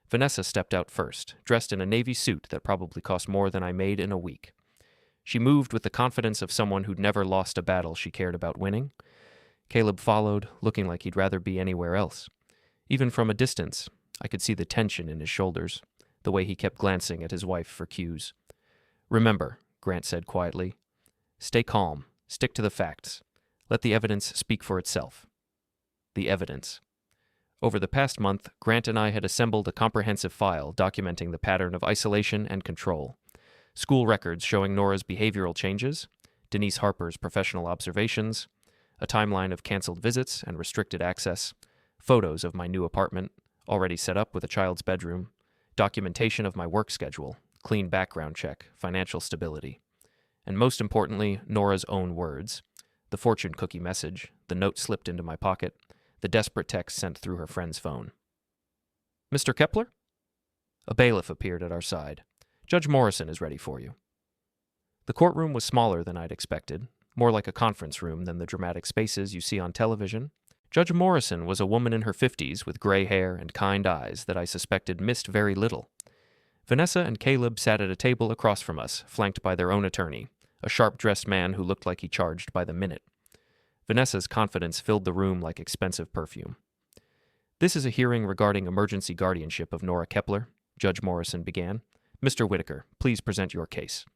Vanessa stepped out first, dressed in a navy suit that probably cost more than I made in a week. She moved with the confidence of someone who'd never lost a battle she cared about winning. Caleb followed, looking like he'd rather be anywhere else. Even from a distance, I could see the tension in his shoulders, the way he kept glancing at his wife for cues. "Remember," Grant said quietly, "stay calm, stick to the facts. Let the evidence speak for itself." The evidence. Over the past month, Grant and I had assembled a comprehensive file documenting the pattern of isolation and control. School records showing Nora's behavioral changes, Denise Harper's professional observations, a timeline of canceled visits and restricted access, photos of my new apartment, already set up with a child's bedroom, documentation of my work schedule, clean background check, financial stability, and most importantly, Nora's own words, the fortune cookie message, the note slipped into my pocket, the desperate text sent through her friend's phone. "Mr. Kepler?" A bailiff appeared at our side. "Judge Morrison is ready for you." The courtroom was smaller than I'd expected, more like a conference room than the dramatic spaces you see on television. Judge Morrison was a woman in her 50s with gray hair and kind eyes that I suspected missed very little. Vanessa and Caleb sat at a table across from us, flanked by their own attorney, a sharp-dressed man who looked like he charged by the minute. Vanessa's confidence filled the room like expensive perfume. "This is a hearing regarding emergency guardianship of Nora Kepler," Judge Morrison began. "Mr. Whitaker, please present your case."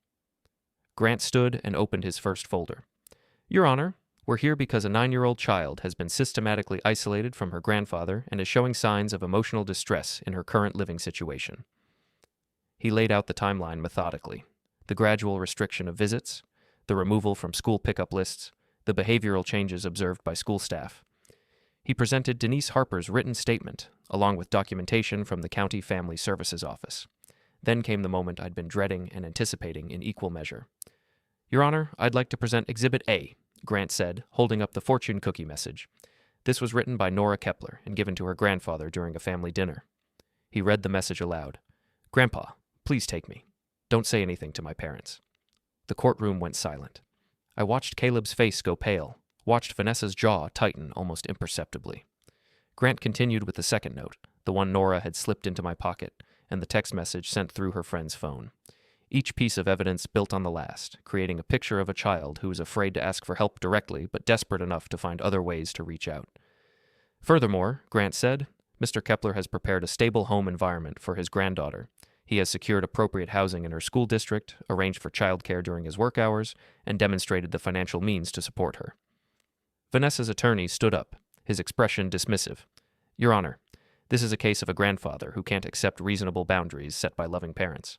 Grant stood and opened his first folder. "Your Honor, we're here because a 9-year-old child has been systematically isolated from her grandfather and is showing signs of emotional distress in her current living situation." He laid out the timeline methodically. The gradual restriction of visits, the removal from school pickup lists, the behavioral changes observed by school staff. He presented Denise Harper's written statement, along with documentation from the County Family Services Office. Then came the moment I'd been dreading and anticipating in equal measure. "Your Honor, I'd like to present Exhibit A," Grant said, holding up the fortune cookie message. This was written by Nora Kepler and given to her grandfather during a family dinner. He read the message aloud. "Grandpa, please take me. Don't say anything to my parents." The courtroom went silent. I watched Caleb's face go pale, watched Vanessa's jaw tighten almost imperceptibly. Grant continued with the second note, the one Nora had slipped into my pocket, and the text message sent through her friend's phone. Each piece of evidence built on the last, creating a picture of a child who was afraid to ask for help directly, but desperate enough to find other ways to reach out. Furthermore, Grant said, Mr. Kepler has prepared a stable home environment for his granddaughter. He has secured appropriate housing in her school district, arranged for childcare during his work hours, and demonstrated the financial means to support her. Vanessa's attorney stood up, his expression dismissive. "Your Honor, this is a case of a grandfather who can't accept reasonable boundaries set by loving parents.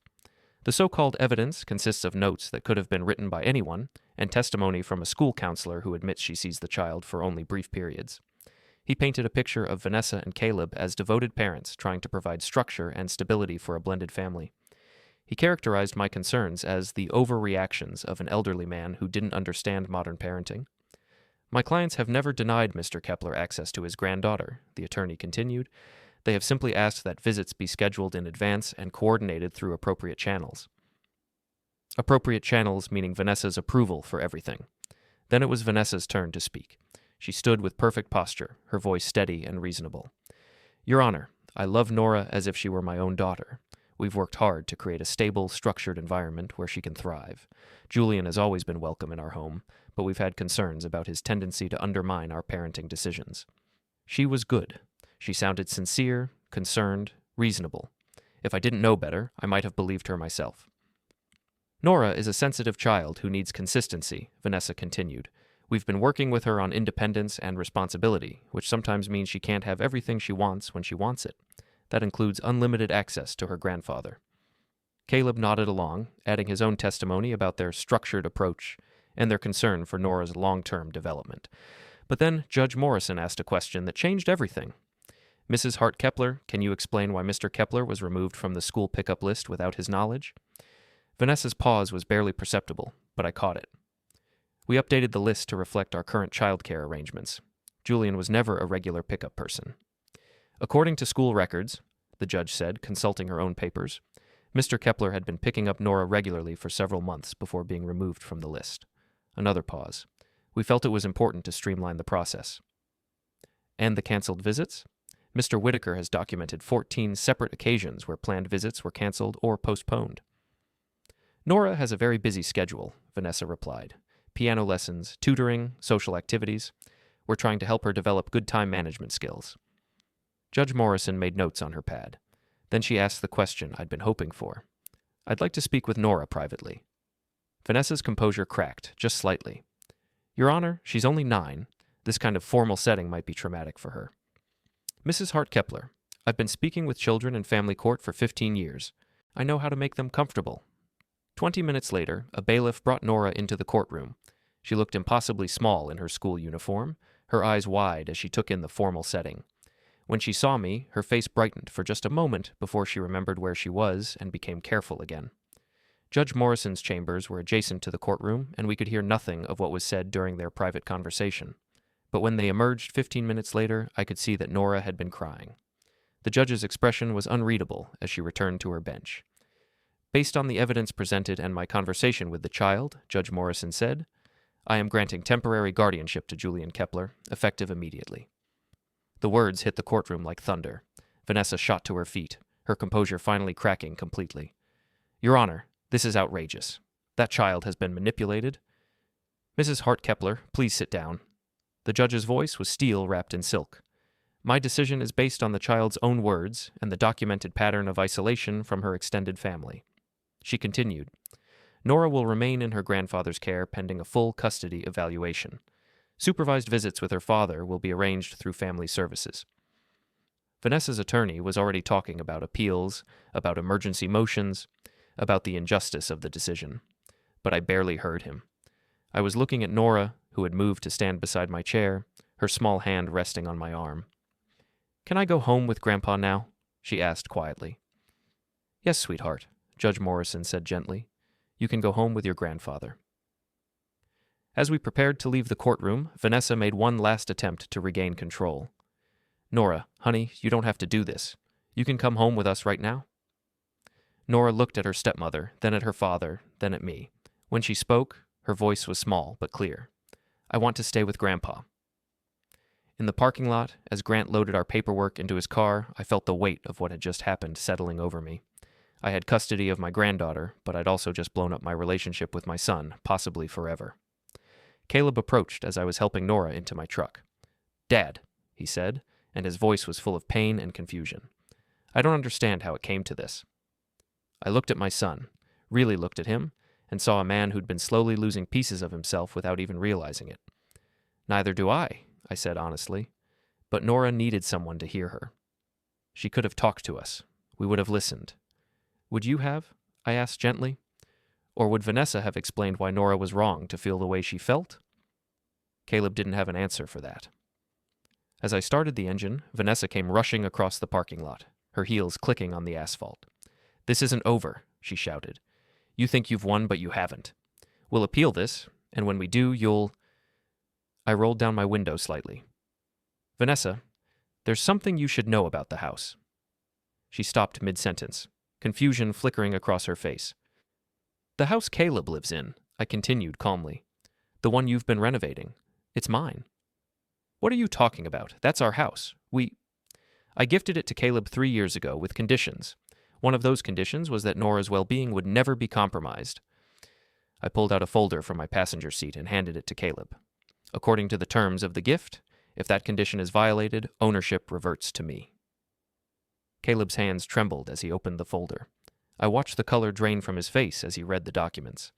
The so-called evidence consists of notes that could have been written by anyone, and testimony from a school counselor who admits she sees the child for only brief periods." He painted a picture of Vanessa and Caleb as devoted parents trying to provide structure and stability for a blended family. He characterized my concerns as the overreactions of an elderly man who didn't understand modern parenting. "My clients have never denied Mr. Kepler access to his granddaughter," the attorney continued. "They have simply asked that visits be scheduled in advance and coordinated through appropriate channels." Appropriate channels meaning Vanessa's approval for everything. Then it was Vanessa's turn to speak. She stood with perfect posture, her voice steady and reasonable. "Your Honor, I love Nora as if she were my own daughter. We've worked hard to create a stable, structured environment where she can thrive. Julian has always been welcome in our home, but we've had concerns about his tendency to undermine our parenting decisions. She was good. She sounded sincere, concerned, reasonable. If I didn't know better, I might have believed her myself." "Nora is a sensitive child who needs consistency," Vanessa continued. "We've been working with her on independence and responsibility, which sometimes means she can't have everything she wants when she wants it. That includes unlimited access to her grandfather." Caleb nodded along, adding his own testimony about their structured approach and their concern for Nora's long-term development. But then Judge Morrison asked a question that changed everything. "Mrs. Hart Kepler, can you explain why Mr. Kepler was removed from the school pickup list without his knowledge?" Vanessa's pause was barely perceptible, but I caught it. "We updated the list to reflect our current childcare arrangements. Julian was never a regular pickup person. According to school records," the judge said, consulting her own papers, "Mr. Kepler had been picking up Nora regularly for several months before being removed from the list." Another pause. "We felt it was important to streamline the process." "And the canceled visits? Mr. Whitaker has documented 14 separate occasions where planned visits were canceled or postponed." "Nora has a very busy schedule," Vanessa replied. "Piano lessons, tutoring, social activities. We're trying to help her develop good time management skills." Judge Morrison made notes on her pad. Then she asked the question I'd been hoping for. "I'd like to speak with Nora privately." Vanessa's composure cracked, just slightly. "Your Honor, she's only 9. This kind of formal setting might be traumatic for her." "Mrs. Hart Kepler, I've been speaking with children in family court for 15 years. I know how to make them comfortable." 20 minutes later, a bailiff brought Nora into the courtroom. She looked impossibly small in her school uniform, her eyes wide as she took in the formal setting. When she saw me, her face brightened for just a moment before she remembered where she was and became careful again. Judge Morrison's chambers were adjacent to the courtroom, and we could hear nothing of what was said during their private conversation. But when they emerged 15 minutes later, I could see that Nora had been crying. The judge's expression was unreadable as she returned to her bench. Based on the evidence presented and my conversation with the child, Judge Morrison said, I am granting temporary guardianship to Julian Kepler, effective immediately. The words hit the courtroom like thunder. Vanessa shot to her feet, her composure finally cracking completely. Your Honor, this is outrageous. That child has been manipulated. Mrs. Hart Kepler, please sit down. The judge's voice was steel wrapped in silk. My decision is based on the child's own words and the documented pattern of isolation from her extended family. She continued, Nora will remain in her grandfather's care pending a full custody evaluation. Supervised visits with her father will be arranged through family services. Vanessa's attorney was already talking about appeals, about emergency motions, about the injustice of the decision, but I barely heard him. I was looking at Nora, who had moved to stand beside my chair, her small hand resting on my arm. Can I go home with Grandpa now? She asked quietly. Yes, sweetheart, Judge Morrison said gently. You can go home with your grandfather. As we prepared to leave the courtroom, Vanessa made one last attempt to regain control. Nora, honey, you don't have to do this. You can come home with us right now. Nora looked at her stepmother, then at her father, then at me. When she spoke, her voice was small but clear. I want to stay with Grandpa. In the parking lot, as Grant loaded our paperwork into his car, I felt the weight of what had just happened settling over me. I had custody of my granddaughter, but I'd also just blown up my relationship with my son, possibly forever. Caleb approached as I was helping Nora into my truck. Dad, he said, and his voice was full of pain and confusion. I don't understand how it came to this. I looked at my son, really looked at him, and saw a man who'd been slowly losing pieces of himself without even realizing it. Neither do I said honestly, but Nora needed someone to hear her. She could have talked to us. We would have listened. Would you have? I asked gently. Or would Vanessa have explained why Nora was wrong to feel the way she felt? Caleb didn't have an answer for that. As I started the engine, Vanessa came rushing across the parking lot, her heels clicking on the asphalt. This isn't over, she shouted. You think you've won, but you haven't. We'll appeal this, and when we do, you'll... I rolled down my window slightly. Vanessa, there's something you should know about the house. She stopped mid-sentence, confusion flickering across her face. The house Caleb lives in, I continued calmly. The one you've been renovating. It's mine. What are you talking about? That's our house. I gifted it to Caleb 3 years ago with conditions. One of those conditions was that Nora's well-being would never be compromised. I pulled out a folder from my passenger seat and handed it to Caleb. According to the terms of the gift, if that condition is violated, ownership reverts to me. Caleb's hands trembled as he opened the folder. I watched the color drain from his face as he read the documents.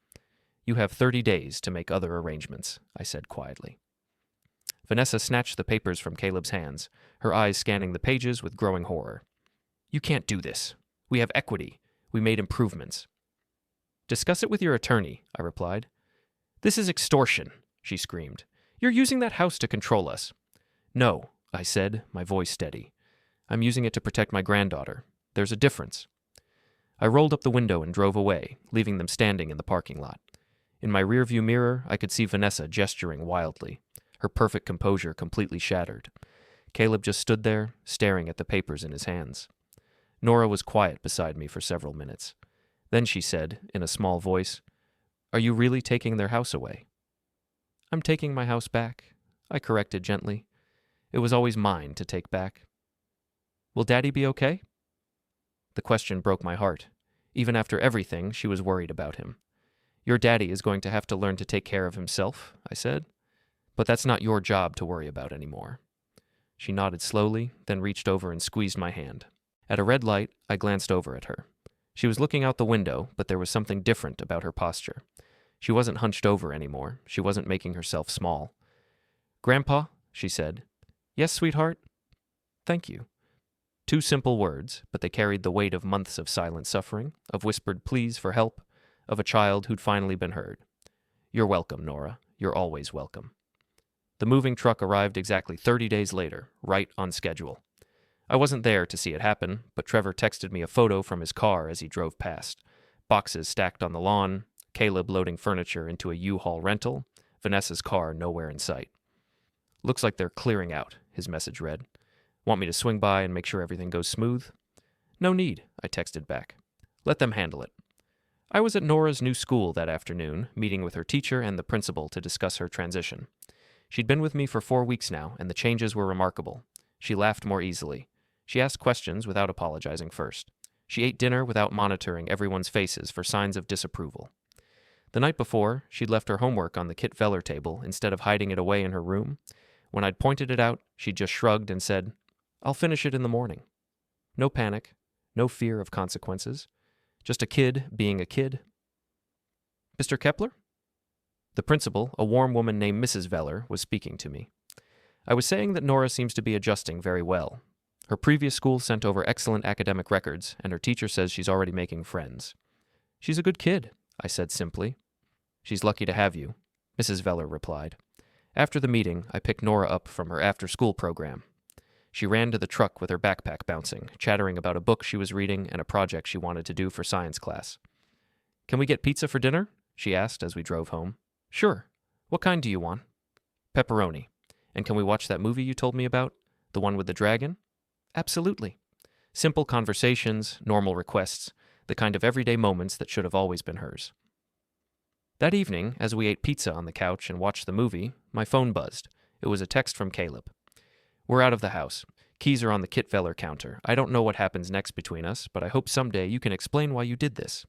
You have 30 days to make other arrangements, I said quietly. Vanessa snatched the papers from Caleb's hands, her eyes scanning the pages with growing horror. You can't do this. We have equity. We made improvements. Discuss it with your attorney, I replied. This is extortion, she screamed. You're using that house to control us. No, I said, my voice steady. I'm using it to protect my granddaughter. There's a difference. I rolled up the window and drove away, leaving them standing in the parking lot. In my rearview mirror, I could see Vanessa gesturing wildly, her perfect composure completely shattered. Caleb just stood there, staring at the papers in his hands. Nora was quiet beside me for several minutes. Then she said, in a small voice, Are you really taking their house away? I'm taking my house back, I corrected gently. It was always mine to take back. Will Daddy be okay? The question broke my heart. Even after everything, she was worried about him. Your daddy is going to have to learn to take care of himself, I said. But that's not your job to worry about anymore. She nodded slowly, then reached over and squeezed my hand. At a red light, I glanced over at her. She was looking out the window, but there was something different about her posture. She wasn't hunched over anymore. She wasn't making herself small. Grandpa, she said. Yes, sweetheart? Thank you. 2 simple words, but they carried the weight of months of silent suffering, of whispered pleas for help, of a child who'd finally been heard. "You're welcome, Nora. You're always welcome." The moving truck arrived exactly 30 days later, right on schedule. I wasn't there to see it happen, but Trevor texted me a photo from his car as he drove past. Boxes stacked on the lawn, Caleb loading furniture into a U-Haul rental, Vanessa's car nowhere in sight. "Looks like they're clearing out," his message read. "Want me to swing by and make sure everything goes smooth?" "No need," I texted back. "Let them handle it." I was at Nora's new school that afternoon, meeting with her teacher and the principal to discuss her transition. She'd been with me for 4 weeks now, and the changes were remarkable. She laughed more easily. She asked questions without apologizing first. She ate dinner without monitoring everyone's faces for signs of disapproval. The night before, she'd left her homework on the Kit Veller table instead of hiding it away in her room. When I'd pointed it out, she just shrugged and said, "I'll finish it in the morning." No panic, no fear of consequences. Just a kid being a kid. "Mr. Kepler?" The principal, a warm woman named Mrs. Veller, was speaking to me. I was saying that Nora seems to be adjusting very well. Her previous school sent over excellent academic records, and her teacher says she's already making friends. "She's a good kid," I said simply. "She's lucky to have you," Mrs. Veller replied. After the meeting, I picked Nora up from her after-school program. She ran to the truck with her backpack bouncing, chattering about a book she was reading and a project she wanted to do for science class. "Can we get pizza for dinner?" she asked as we drove home. "Sure. What kind do you want?" "Pepperoni. And can we watch that movie you told me about? The one with the dragon?" "Absolutely." Simple conversations, normal requests, the kind of everyday moments that should have always been hers. That evening, as we ate pizza on the couch and watched the movie, my phone buzzed. It was a text from Caleb. "We're out of the house. Keys are on the Kit Veller counter. I don't know what happens next between us, but I hope someday you can explain why you did this."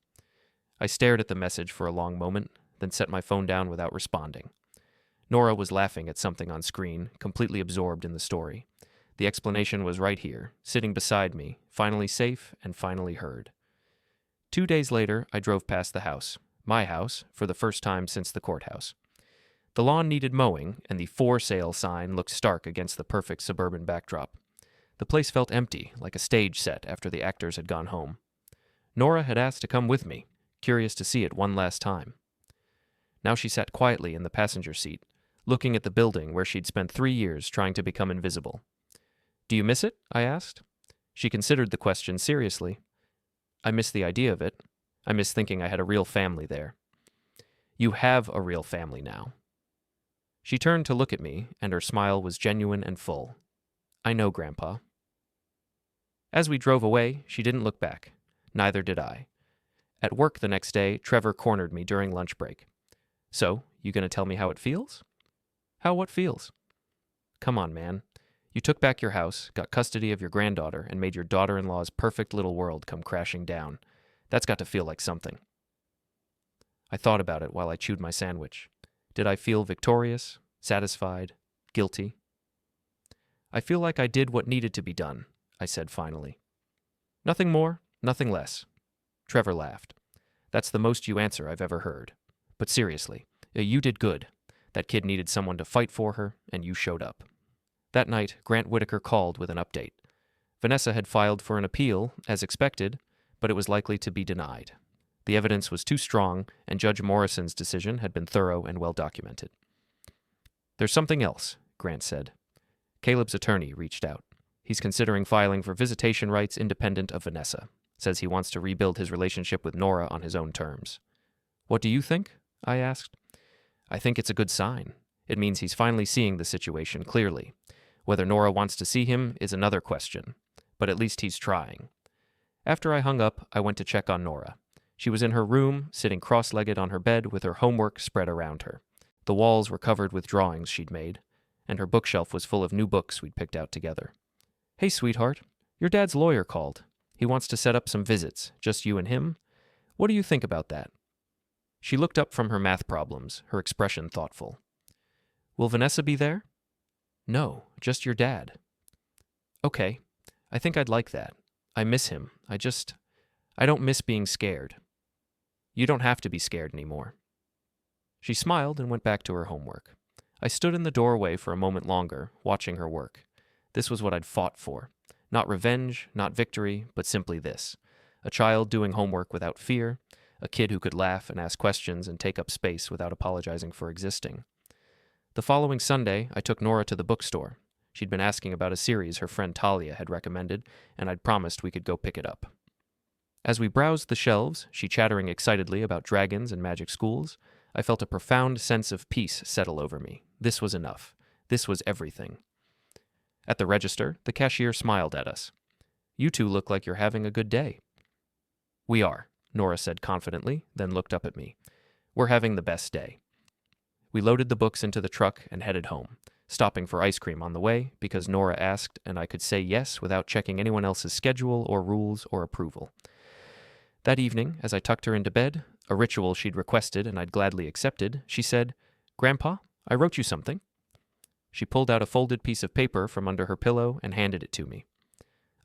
I stared at the message for a long moment, then set my phone down without responding. Nora was laughing at something on screen, completely absorbed in the story. The explanation was right here, sitting beside me, finally safe and finally heard. 2 days later, I drove past the house, my house, for the first time since the courthouse. The lawn needed mowing, and the "for sale" sign looked stark against the perfect suburban backdrop. The place felt empty, like a stage set after the actors had gone home. Nora had asked to come with me, curious to see it one last time. Now she sat quietly in the passenger seat, looking at the building where she'd spent 3 years trying to become invisible. "Do you miss it?" I asked. She considered the question seriously. "I miss the idea of it. I miss thinking I had a real family there." "You have a real family now." She turned to look at me, and her smile was genuine and full. "I know, Grandpa." As we drove away, she didn't look back. Neither did I. At work the next day, Trevor cornered me during lunch break. "So, you gonna tell me how it feels?" "How what feels?" "Come on, man. You took back your house, got custody of your granddaughter, and made your daughter-in-law's perfect little world come crashing down. That's got to feel like something." I thought about it while I chewed my sandwich. Did I feel victorious, satisfied, guilty? "I feel like I did what needed to be done," I said finally. "Nothing more, nothing less." Trevor laughed. "That's the most you answer I've ever heard. But seriously, you did good. That kid needed someone to fight for her, and you showed up." That night, Grant Whitaker called with an update. Vanessa had filed for an appeal, as expected, but it was likely to be denied. The evidence was too strong, and Judge Morrison's decision had been thorough and well documented. "There's something else," Grant said. Caleb's attorney reached out. He's considering filing for visitation rights independent of Vanessa. Says he wants to rebuild his relationship with Nora on his own terms. "What do you think?" I asked. "I think it's a good sign. It means he's finally seeing the situation clearly. Whether Nora wants to see him is another question, but at least he's trying." After I hung up, I went to check on Nora. She was in her room, sitting cross-legged on her bed with her homework spread around her. The walls were covered with drawings she'd made, and her bookshelf was full of new books we'd picked out together. "Hey, sweetheart, your dad's lawyer called. He wants to set up some visits, just you and him. What do you think about that?" She looked up from her math problems, her expression thoughtful. "Will Vanessa be there?" "No, just your dad." "Okay, I think I'd like that. I miss him. I don't miss being scared." "You don't have to be scared anymore." She smiled and went back to her homework. I stood in the doorway for a moment longer, watching her work. This was what I'd fought for. Not revenge, not victory, but simply this. A child doing homework without fear. a kid who could laugh and ask questions and take up space without apologizing for existing. The following Sunday, I took Nora to the bookstore. She'd been asking about a series her friend Talia had recommended, and I'd promised we could go pick it up. As we browsed the shelves, she chattering excitedly about dragons and magic schools, I felt a profound sense of peace settle over me. This was enough. This was everything. At the register, the cashier smiled at us. "You two look like you're having a good day." "We are," Nora said confidently, then looked up at me. "We're having the best day." We loaded the books into the truck and headed home, stopping for ice cream on the way because Nora asked and I could say yes without checking anyone else's schedule or rules or approval. That evening, as I tucked her into bed, a ritual she'd requested and I'd gladly accepted, she said, "Grandpa, I wrote you something." She pulled out a folded piece of paper from under her pillow and handed it to me.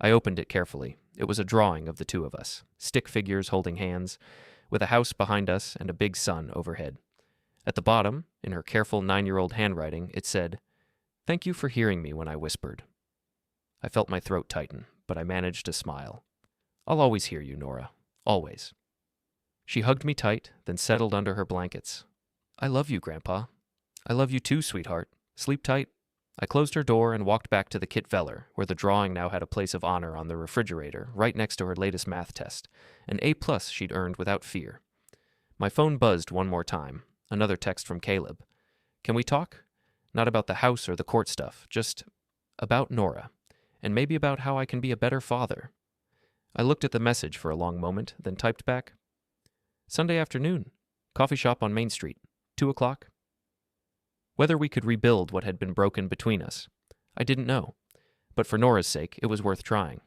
I opened it carefully. It was a drawing of the two of us, stick figures holding hands, with a house behind us and a big sun overhead. At the bottom, in her careful 9-year-old handwriting, it said, "Thank you for hearing me when I whispered." I felt my throat tighten, but I managed to smile. "I'll always hear you, Nora. Always." She hugged me tight, then settled under her blankets. "I love you, Grandpa." "I love you too, sweetheart. Sleep tight." I closed her door and walked back to the Kit Veller, where the drawing now had a place of honor on the refrigerator, right next to her latest math test, an A+ she'd earned without fear. My phone buzzed one more time, another text from Caleb. "Can we talk? Not about the house or the court stuff, just about Nora, and maybe about how I can be a better father." I looked at the message for a long moment, then typed back, "Sunday afternoon, coffee shop on Main Street, 2 o'clock. Whether we could rebuild what had been broken between us, I didn't know, but for Nora's sake, it was worth trying.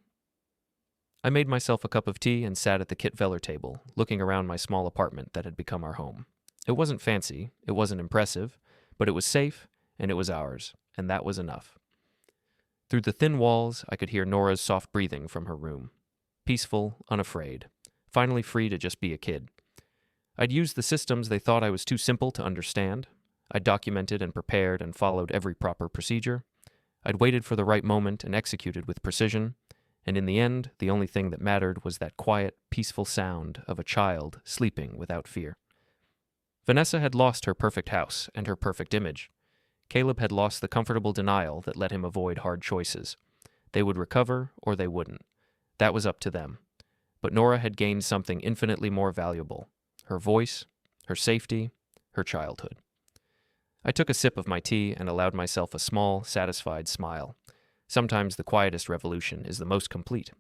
I made myself a cup of tea and sat at the Kit Veller table, looking around my small apartment that had become our home. It wasn't fancy, it wasn't impressive, but it was safe, and it was ours, and that was enough. Through the thin walls, I could hear Nora's soft breathing from her room. Peaceful, unafraid, finally free to just be a kid. I'd used the systems they thought I was too simple to understand. I'd documented and prepared and followed every proper procedure. I'd waited for the right moment and executed with precision, and in the end, the only thing that mattered was that quiet, peaceful sound of a child sleeping without fear. Vanessa had lost her perfect house and her perfect image. Caleb had lost the comfortable denial that let him avoid hard choices. They would recover or they wouldn't. That was up to them. But Nora had gained something infinitely more valuable: her voice, her safety, her childhood. I took a sip of my tea and allowed myself a small, satisfied smile. Sometimes the quietest revolution is the most complete.